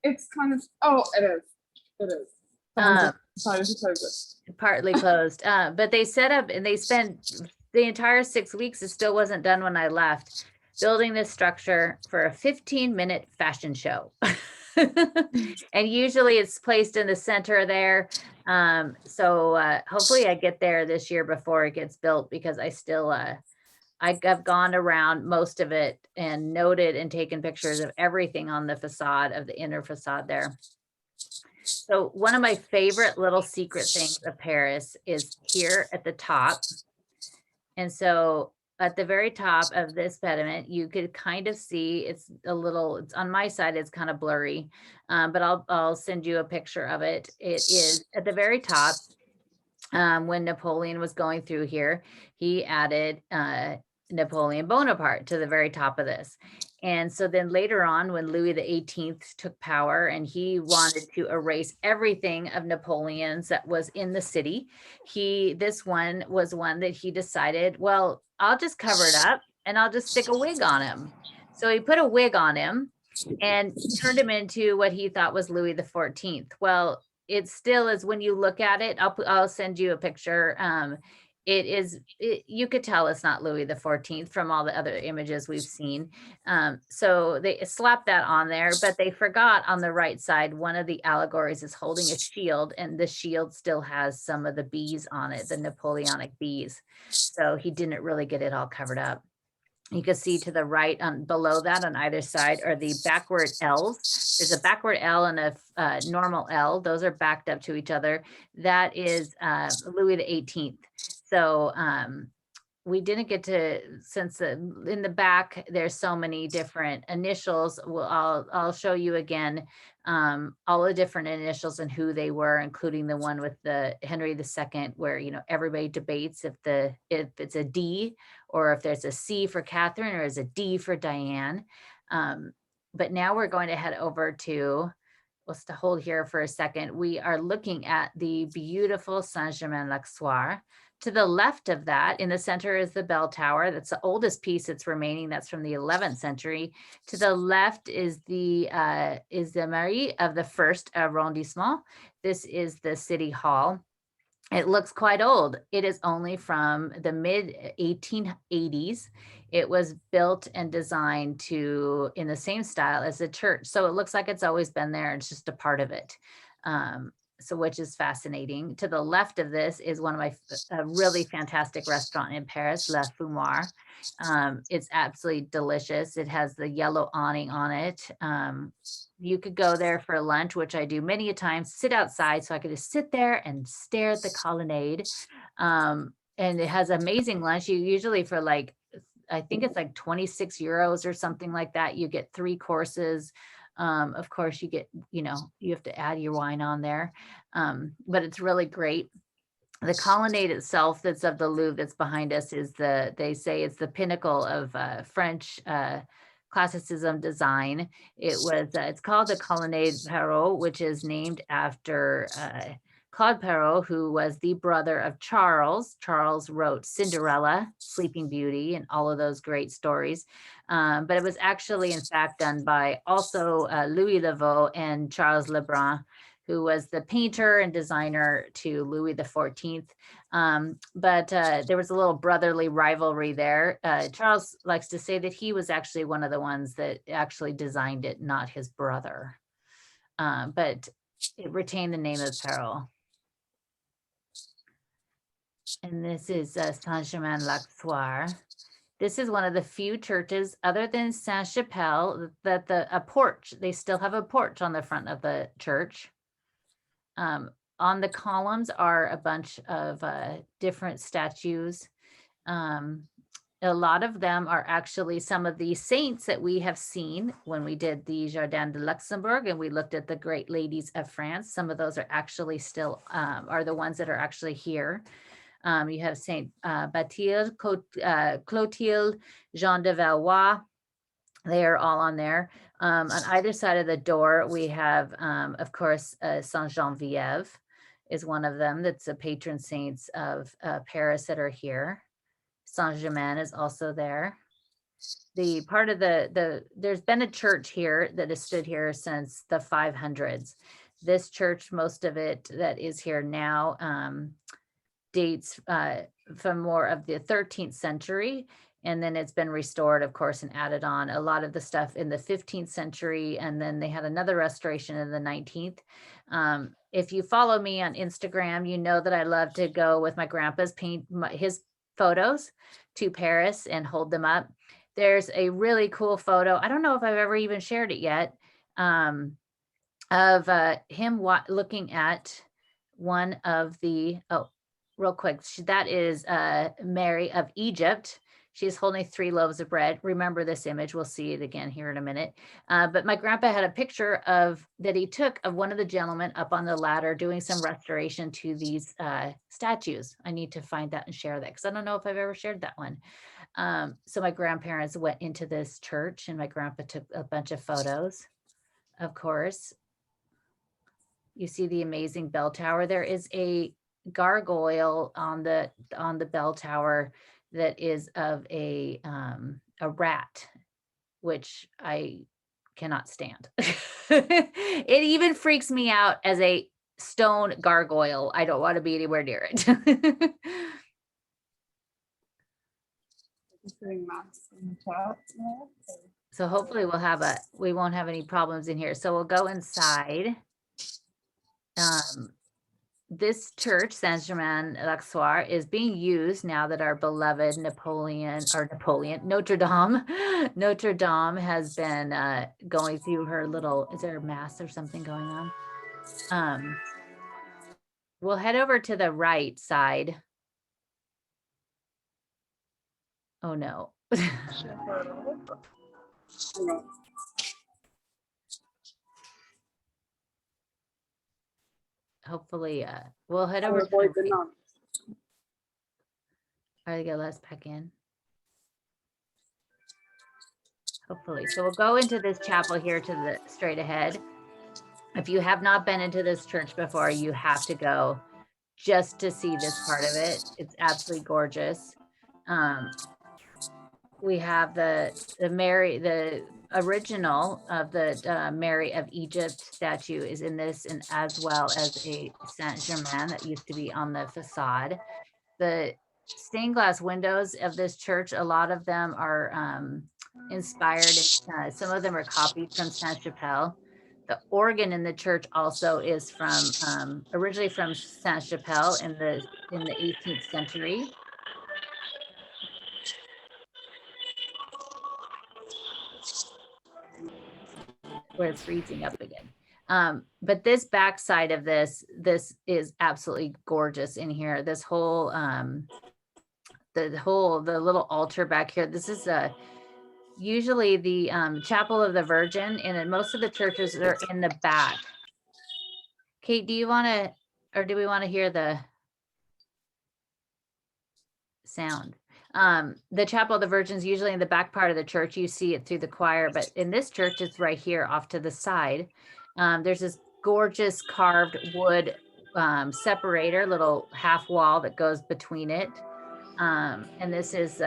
It's kind of, oh, it is. It is. Someone decided to close it. Partly closed. But they set up and they spent the entire 6 weeks. It still wasn't done when I left, building this structure for a 15-minute fashion show. And usually it's placed in the center there. So hopefully I get there this year before it gets built, because I still, I've gone around most of it and noted and taken pictures of everything on the facade of the inner facade there. So one of my favorite little secret things of Paris is here at the top. And so at the very top of this pediment, you could kind of see it's on my side, it's kind of blurry, but I'll send you a picture of it. It is at the very top. When Napoleon was going through here, he added Napoleon Bonaparte to the very top of this. And so then later on, when Louis XVIII took power and he wanted to erase everything of Napoleon's that was in the city, this one was one that he decided, well, I'll just cover it up and I'll just stick a wig on him. So he put a wig on him and turned him into what he thought was Louis XIV. Well, it still is, when you look at it, I'll send you a picture. You could tell it's not Louis XIV from all the other images we've seen. So they slapped that on there, but they forgot on the right side, one of the allegories is holding a shield, and the shield still has some of the bees on it, the Napoleonic bees. So he didn't really get it all covered up. You can see to the right, below that on either side are the backward L's. There's a backward L and a normal L. Those are backed up to each other. That is Louis XVIII. So we didn't get to, since in the back, there's so many different initials. Well, I'll show you again all the different initials and who they were, including the one with the Henry II, where, you know, everybody debates if it's a D or if there's a C for Catherine or is a D for Diane. But now we're going to head over to, let's hold here for a second. We are looking at the beautiful Saint-Germain-l'Auxerrois. To the left of that, in the center, is the bell tower. That's the oldest piece that's remaining. That's from the 11th century. To the left is the Mairie of the first arrondissement. This is the city hall. It looks quite old. It is only from the mid 1880s. It was built and designed in the same style as the church. So it looks like it's always been there. It's just a part of it. So which is fascinating. To the left of this is one of my really fantastic restaurant in Paris, La Fumoir. It's absolutely delicious. It has the yellow awning on it. You could go there for lunch, which I do many a time, sit outside so I could just sit there and stare at the colonnade. And it has amazing lunch. You usually for I think it's like 26 euros or something like that. You get 3 courses. Of course you get, you have to add your wine on there. But it's really great. The colonnade itself that's of the Louvre that's behind us is they say it's the pinnacle of French classicism design. It's called the Colonnade Perrault, which is named after Claude Perrault, who was the brother of Charles. Charles wrote Cinderella, Sleeping Beauty, and all of those great stories. But it was actually, in fact, done by also Louis Leveau and Charles Lebrun, who was the painter and designer to Louis XIV. But there was a little brotherly rivalry there. Charles likes to say that he was actually one of the ones that actually designed it, not his brother. But it retained the name of Perrault. And this is Saint-Germain-l'Auxerrois. This is one of the few churches other than Saint-Chapelle that a porch, they still have a porch on the front of the church. On the columns are a bunch of different statues. A lot of them are actually some of the saints that we have seen when we did the Jardin de Luxembourg and we looked at the great ladies of France. Some of those are actually still are the ones that are actually here. You have Saint Bathilde, Clotilde, Jean de Valois. They are all on there. On either side of the door, we have, of course, Saint Geneviève is one of them. That's the patron saints of Paris that are here. Saint Germain is also there. The part of there's been a church here that has stood here since the 500s. This church, most of it that is here now, dates from more of the 13th century. And then it's been restored, of course, and added on a lot of the stuff in the 15th century. And then they had another restoration in the 19th. If you follow me on Instagram, you know that I love to go with my grandpa's his photos to Paris and hold them up. There's a really cool photo. I don't know if I've ever even shared it yet, of him looking at one of the, real quick, that is Mary of Egypt. She's holding 3 loaves of bread. Remember this image. We'll see it again here in a minute. But my grandpa had a picture that he took of one of the gentlemen up on the ladder doing some restoration to these statues. I need to find that and share that because I don't know if I've ever shared that one. So my grandparents went into this church and my grandpa took a bunch of photos, of course. You see the amazing bell tower. There is a gargoyle on the bell tower that is of a rat, which I cannot stand. It even freaks me out as a stone gargoyle. I don't want to be anywhere near it. So hopefully we won't have any problems in here. So we'll go inside. This church, Saint Germain l'Auxerrois, is being used now that our beloved Notre Dame has been going through her little, is there a mass or something going on? We'll head over to the right side. Oh no. Hopefully, we'll head over to the right. Are they gonna let us back in? Hopefully. So we'll go into this chapel here to the straight ahead. If you have not been into this church before, you have to go just to see this part of it. It's absolutely gorgeous. We have the original of the Mary of Egypt statue is in this, and as well as a Saint Germain that used to be on the facade. The stained glass windows of this church, a lot of them are inspired. Some of them are copied from Sainte-Chapelle. The organ in the church also is from originally from Sainte-Chapelle in the 18th century. Where it's freezing up again. But this back side of this is absolutely gorgeous in here. This whole the little altar back here. This is usually the chapel of the Virgin, and in most of the churches are in the back. Kate, do you want to, or do we want to hear the sound? The chapel of the Virgin is usually in the back part of the church. You see it through the choir, but in this church, it's right here off to the side. There's this gorgeous carved wood separator, little half wall that goes between it. And this is,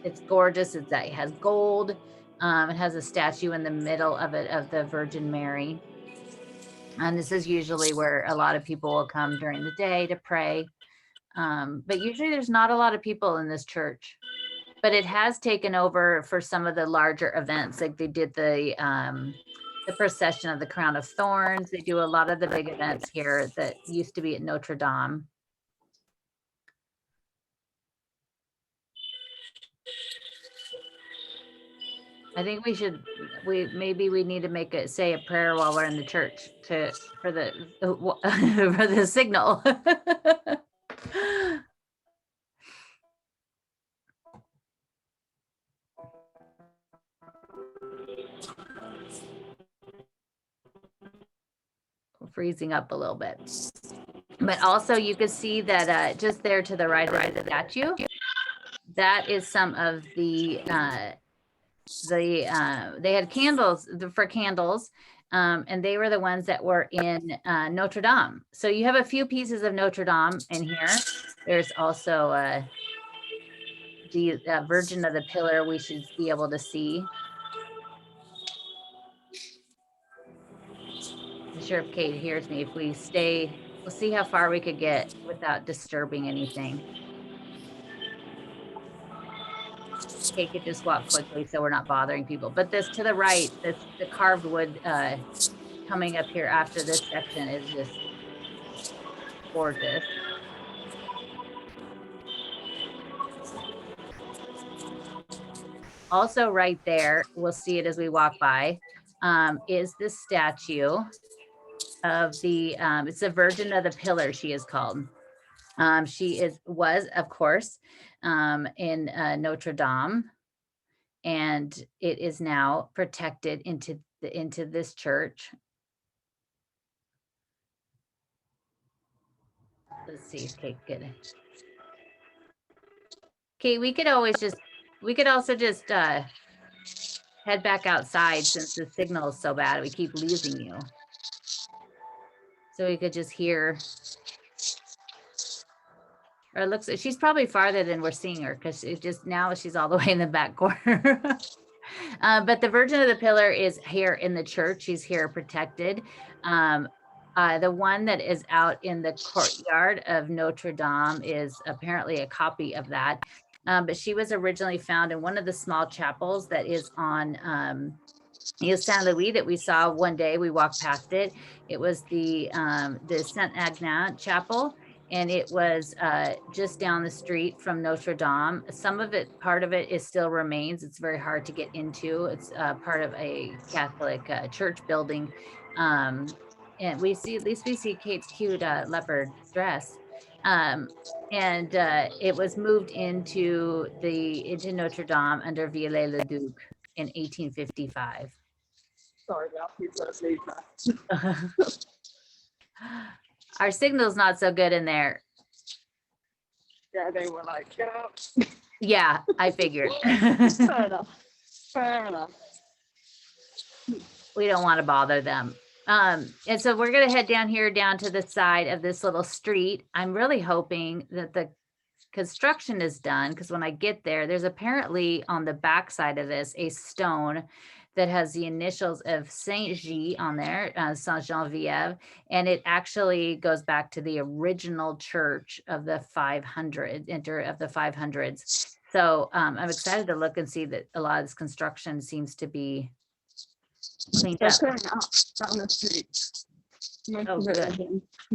it's gorgeous. It has gold. It has a statue in the middle of it of the Virgin Mary. And this is usually where a lot of people will come during the day to pray. But usually there's not a lot of people in this church, but it has taken over for some of the larger events. Like they did the procession of the Crown of Thorns. They do a lot of the big events here that used to be at Notre Dame. I think maybe we need to say a prayer while we're in the church for the signal. Freezing up a little bit. But also you could see that just there to the right of the statue, that is some of the they had candles for candles, and they were the ones that were in Notre Dame. So you have a few pieces of Notre Dame in here. There's also the Virgin of the Pillar we should be able to see. I'm sure if Kate hears me, if we stay, we'll see how far we could get without disturbing anything. Kate could just walk quickly so we're not bothering people. But this to the right, the carved wood coming up here after this section is just gorgeous. Also right there, we'll see it as we walk by, is the statue of the, it's the Virgin of the Pillar, she is called. She was, of course, in Notre Dame, and it is now protected into this church. Let's see if Kate get it. Kate, we could also just head back outside since the signal is so bad. We keep losing you. So we could just hear. Or it looks, she's probably farther than we're seeing her because it just now she's all the way in the back corner. But the Virgin of the Pillar is here in the church. She's here protected. The one that is out in the courtyard of Notre Dame is apparently a copy of that. But she was originally found in one of the small chapels that is on Ile Saint Louis that we saw one day. We walked past it. It was the Saint Agnan Chapel, and it was just down the street from Notre Dame. Some of it, part of it, is still remains. It's very hard to get into. It's part of a Catholic church building, and we see, at least we see Kate's cute leopard dress. And it was moved into Notre Dame under Viollet-le-Duc in 1855. Sorry, let's leave that. Our signal's not so good in there. Yeah, they were like, get out. Yeah, I figured. Fair enough. Fair enough. We don't want to bother them. And so we're going to head down here, down to the side of this little street. I'm really hoping that the construction is done, because when I get there, there's apparently on the back side of this a stone that has the initials of Saint Gilles on there, Saint Geneviève, and it actually goes back to the original church of the 500s. So I'm excited to look and see that a lot of this construction seems to be cleaned up. They're clearing up down the street. Most of it's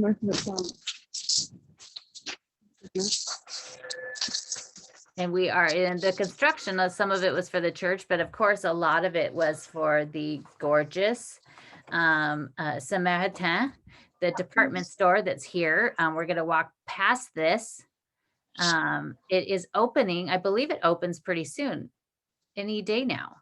done. And we are in the construction of some of it was for the church, but of course, a lot of it was for the gorgeous Samaritain, the department store that's here. We're going to walk past this. It is opening. I believe it opens pretty soon, any day now.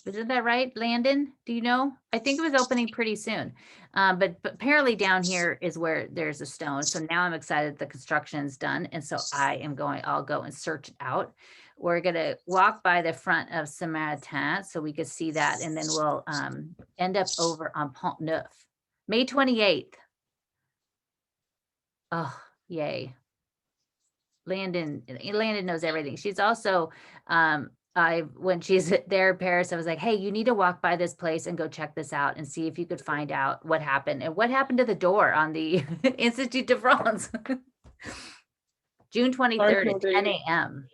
Isn't that right, Landon? Do you know? I think it was opening pretty soon. But apparently down here is where there's a stone. So now I'm excited the construction's done. And so I'll go and search it out. We're going to walk by the front of Samaritain so we could see that. And then we'll end up over on Pont Neuf, May 28th. Oh, yay. Landon knows everything. She's also, when she's there in Paris, I was like, hey, you need to walk by this place and go check this out and see if you could find out what happened and what happened to the door on the Institut de France. June 23rd at 10 a.m.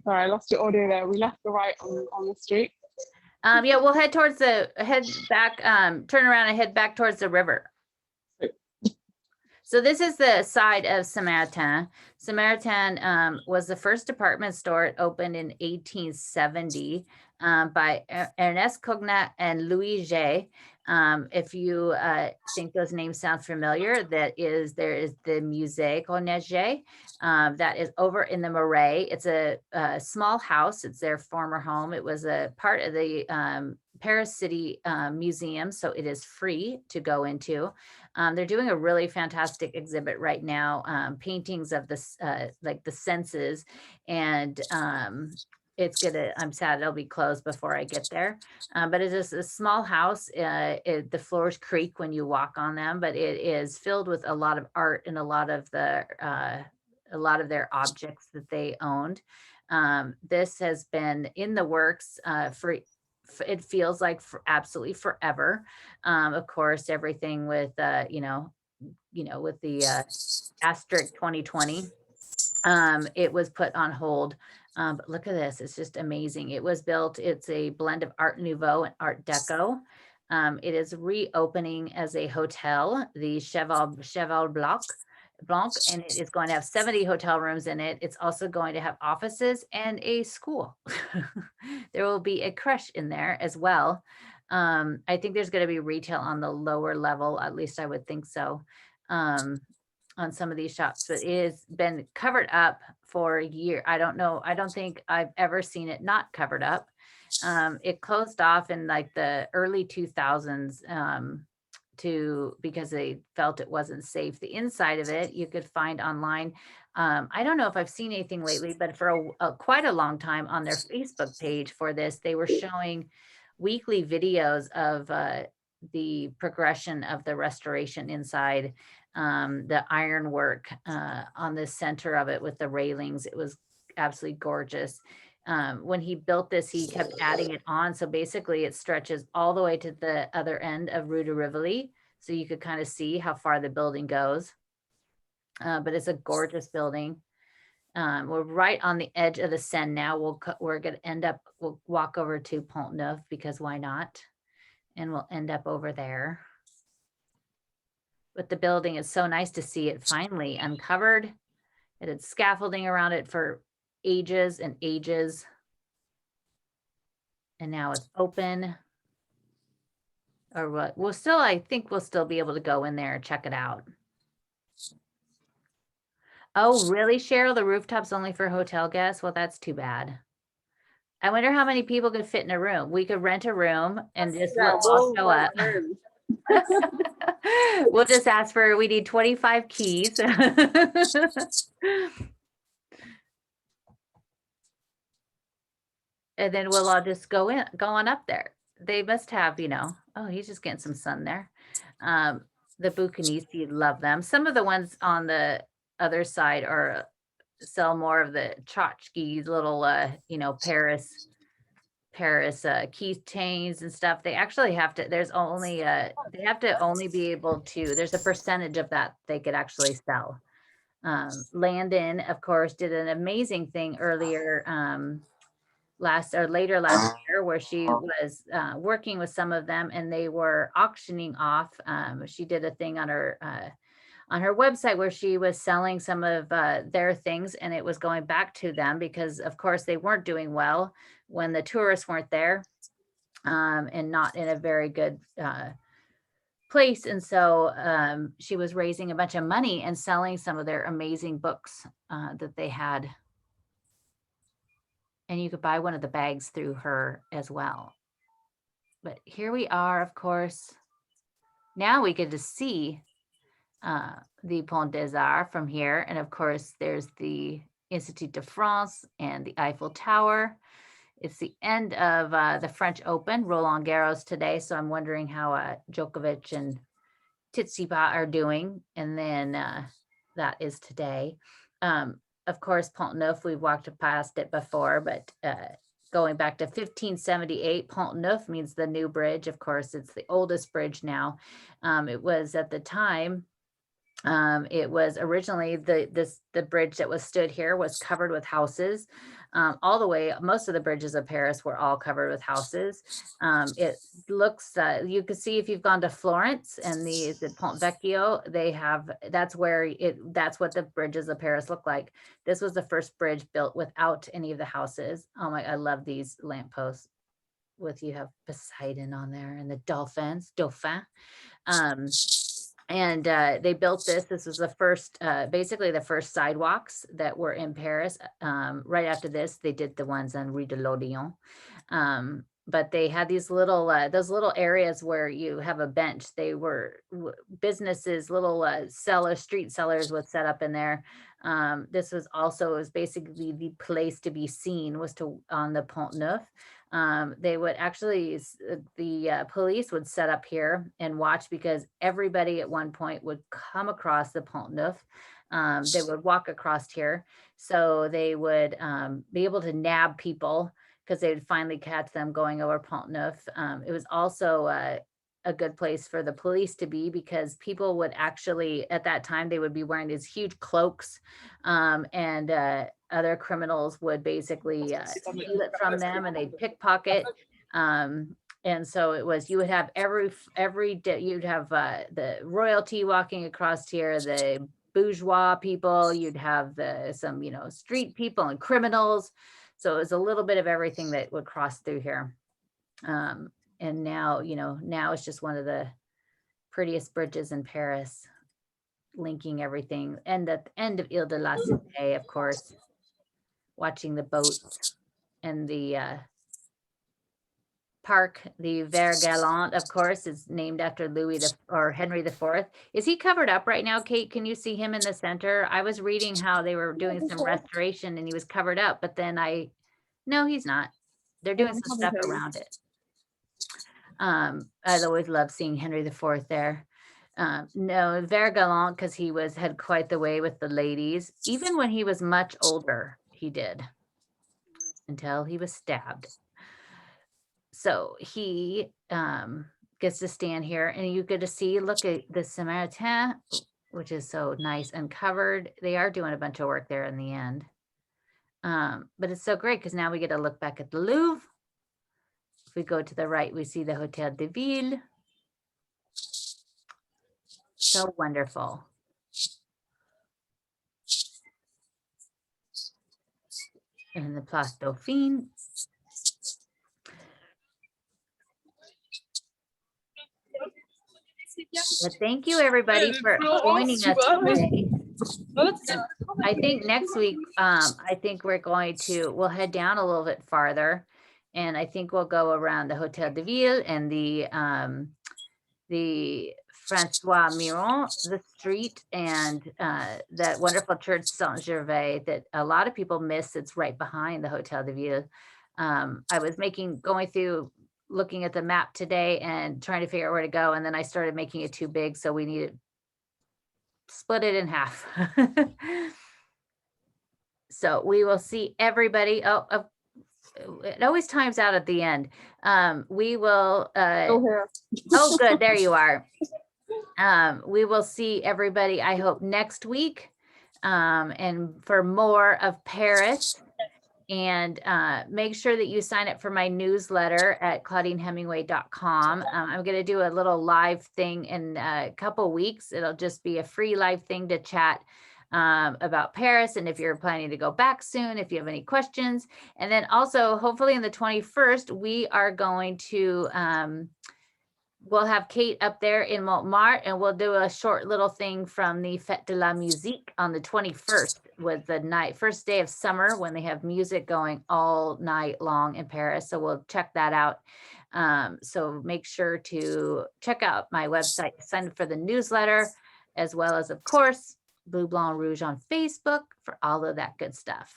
Sorry, I lost your audio there. We left the right on the street. Yeah, we'll head back, turn around and head back towards the river. So this is the side of Samaritain. Samaritain was the first department store. It opened in 1870 by Ernest Cognat and Louis J. If you think those names sound familiar, there is the Musée Cognat that is over in the Marais. It's a small house. It's their former home. It was a part of the Paris City Museum, so it is free to go into. They're doing a really fantastic exhibit right now, paintings of this, like the senses, and I'm sad it'll be closed before I get there. But it is a small house. The floors creak when you walk on them, but it is filled with a lot of art and a lot of their objects that they owned. This has been in the works for it feels like for absolutely forever. Of course, everything with with the asterisk 2020, it was put on hold. But look at this, it's just amazing. It was built, it's a blend of Art Nouveau and Art Deco. It is reopening as a hotel, the Cheval Blanc, and it is going to have 70 hotel rooms in it. It's also going to have offices and a school. There will be a creche in there as well. I think there's going to be retail on the lower level, at least I would think so, on some of these shops, but it has been covered up for a year. I don't know. I don't think I've ever seen it not covered up. It closed off in like the early 2000s because they felt it wasn't safe. The inside of it you could find online. I don't know if I've seen anything lately, but for quite a long time on their Facebook page for this, they were showing weekly videos of the progression of the restoration inside. The ironwork on the center of it with the railings, it was absolutely gorgeous. When he built this, he kept adding it on. So basically it stretches all the way to the other end of Rue de Rivoli. So you could kind of see how far the building goes. But it's a gorgeous building. We're right on the edge of the Seine now. We're going to we'll walk over to Pont Neuf because why not? And we'll end up over there. But the building is so nice to see it finally uncovered. It had scaffolding around it for ages and ages. And now it's open. Or what? I think we'll still be able to go in there and check it out. Oh, really, Cheryl? The rooftop's only for hotel guests? Well, that's too bad. I wonder how many people could fit in a room. We could rent a room and just all show up. We'll just ask we need 25 keys. And then we'll all just go on up there. They must have, oh, he's just getting some sun there. The Bucanese, love them. Some of the ones on the other side sell more of the tchotchkes, little, Paris keychains and stuff. They actually have to, there's only, they have to only be able to, there's a percentage of that they could actually sell. Landon, of course, did an amazing thing earlier, later last year, where she was working with some of them and they were auctioning off. She did a thing on her website where she was selling some of their things, and it was going back to them because of course they weren't doing well when the tourists weren't there, and not in a very good place. And so she was raising a bunch of money and selling some of their amazing books that they had. And you could buy one of the bags through her as well. But here we are, of course. Now we get to see the Pont des Arts from here. And of course, there's the Institut de France and the Eiffel Tower. It's the end of the French Open, Roland Garros today. So I'm wondering how Djokovic and Tsitsipas are doing. And then that is today. Of course, Pont Neuf, we've walked past it before, but going back to 1578, Pont Neuf means the new bridge. Of course, it's the oldest bridge now. It was at the time, it was originally the bridge that was stood here was covered with houses. All the way, most of the bridges of Paris were all covered with houses. It looks, you can see if you've gone to Florence and the Pont Vecchio, that's what the bridges of Paris look like. This was the first bridge built without any of the houses. Oh my, I love these lampposts you have Poseidon on there and the Dauphin. And they built this was the first, basically the first sidewalks that were in Paris. Right after this, they did the ones on Rue de l'Odéon. but they had these little, those little areas where you have a bench. They were businesses, little sellers, street sellers would set up in there. This was also, it was basically the place to be seen was on the Pont Neuf. They would actually, the police would set up here and watch, because everybody at one point would come across the Pont Neuf. They would walk across here. So they would be able to nab people, because they would finally catch them going over Pont Neuf. It was also a good place for the police to be, because people would actually, at that time, they would be wearing these huge cloaks, and other criminals would basically steal it from them, and they'd pickpocket. And so it was, you would have every day, you'd have the royalty walking across here, the bourgeois people, you'd have some, street people and criminals. So it was a little bit of everything that would cross through here. And now, now it's just one of the prettiest bridges in Paris, linking everything. And at the end of Ile de la Cité, of course, watching the boats, and the park, the Vert Galant, of course, is named after Henry IV. Is he covered up right now, Kate? Can you see him in the center? I was reading how they were doing some restoration and he was covered up, but then no, he's not. They're doing some stuff around it. I always loved seeing Henry IV there. No, Vert Galant, because he had quite the way with the ladies. Even when he was much older, he did, until he was stabbed. So he gets to stand here, and you get to see, look at the Samaritain, which is so nice and covered. They are doing a bunch of work there in the end. But it's so great, because now we get to look back at the Louvre. If we go to the right, we see the Hôtel de Ville. So wonderful. And the Place Dauphine. But thank you, everybody, for joining us today. I think next week, I think we'll head down a little bit farther, and I think we'll go around the Hôtel de Ville and the Francois Miron, the street, and that wonderful church Saint Gervais that a lot of people miss. It's right behind the Hôtel de Ville. I was going through, looking at the map today and trying to figure out where to go, and then I started making it too big, so we need to split it in half. So we will see everybody. It always times out at the end. We will oh good, there you are. We will see everybody, I hope, next week, and for more of Paris. And make sure that you sign up for my newsletter at claudinehemingway.com. I'm going to do a little live thing in a couple weeks. It'll just be a free live thing to chat about Paris, and if you're planning to go back soon, if you have any questions. And then also, hopefully on the 21st, we are going to we'll have Kate up there in Montmartre, and we'll do a short little thing from the Fête de la Musique on the 21st, with the first day of summer, when they have music going all night long in Paris. So we'll check that out. So make sure to check out my website, sign up for the newsletter, as well as, of course, Bleu Blanc Rouge on Facebook for all of that good stuff.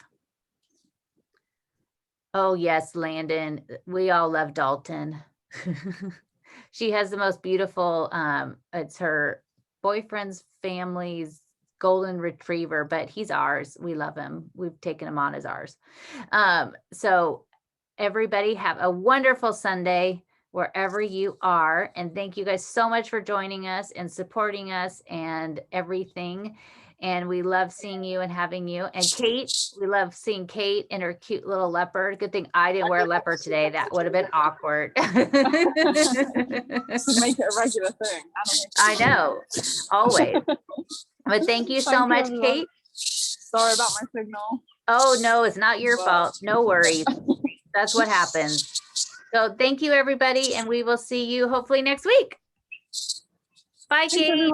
Oh yes, Landon, we all love Dalton. She has the most beautiful, it's her boyfriend's family's golden retriever, but he's ours. We love him. We've taken him on as ours. So everybody have a wonderful Sunday wherever you are. And thank you guys so much for joining us and supporting us and everything. And we love seeing you and having you. And Kate, we love seeing Kate and her cute little leopard. Good thing I didn't wear a leopard today. That would have been awkward. Make it a regular thing. I know, always. But thank you so much, Kate. Sorry about my signal. Oh, no, it's not your fault. No worries. That's what happens. So thank you, everybody. And we will see you hopefully next week. Bye, Kate.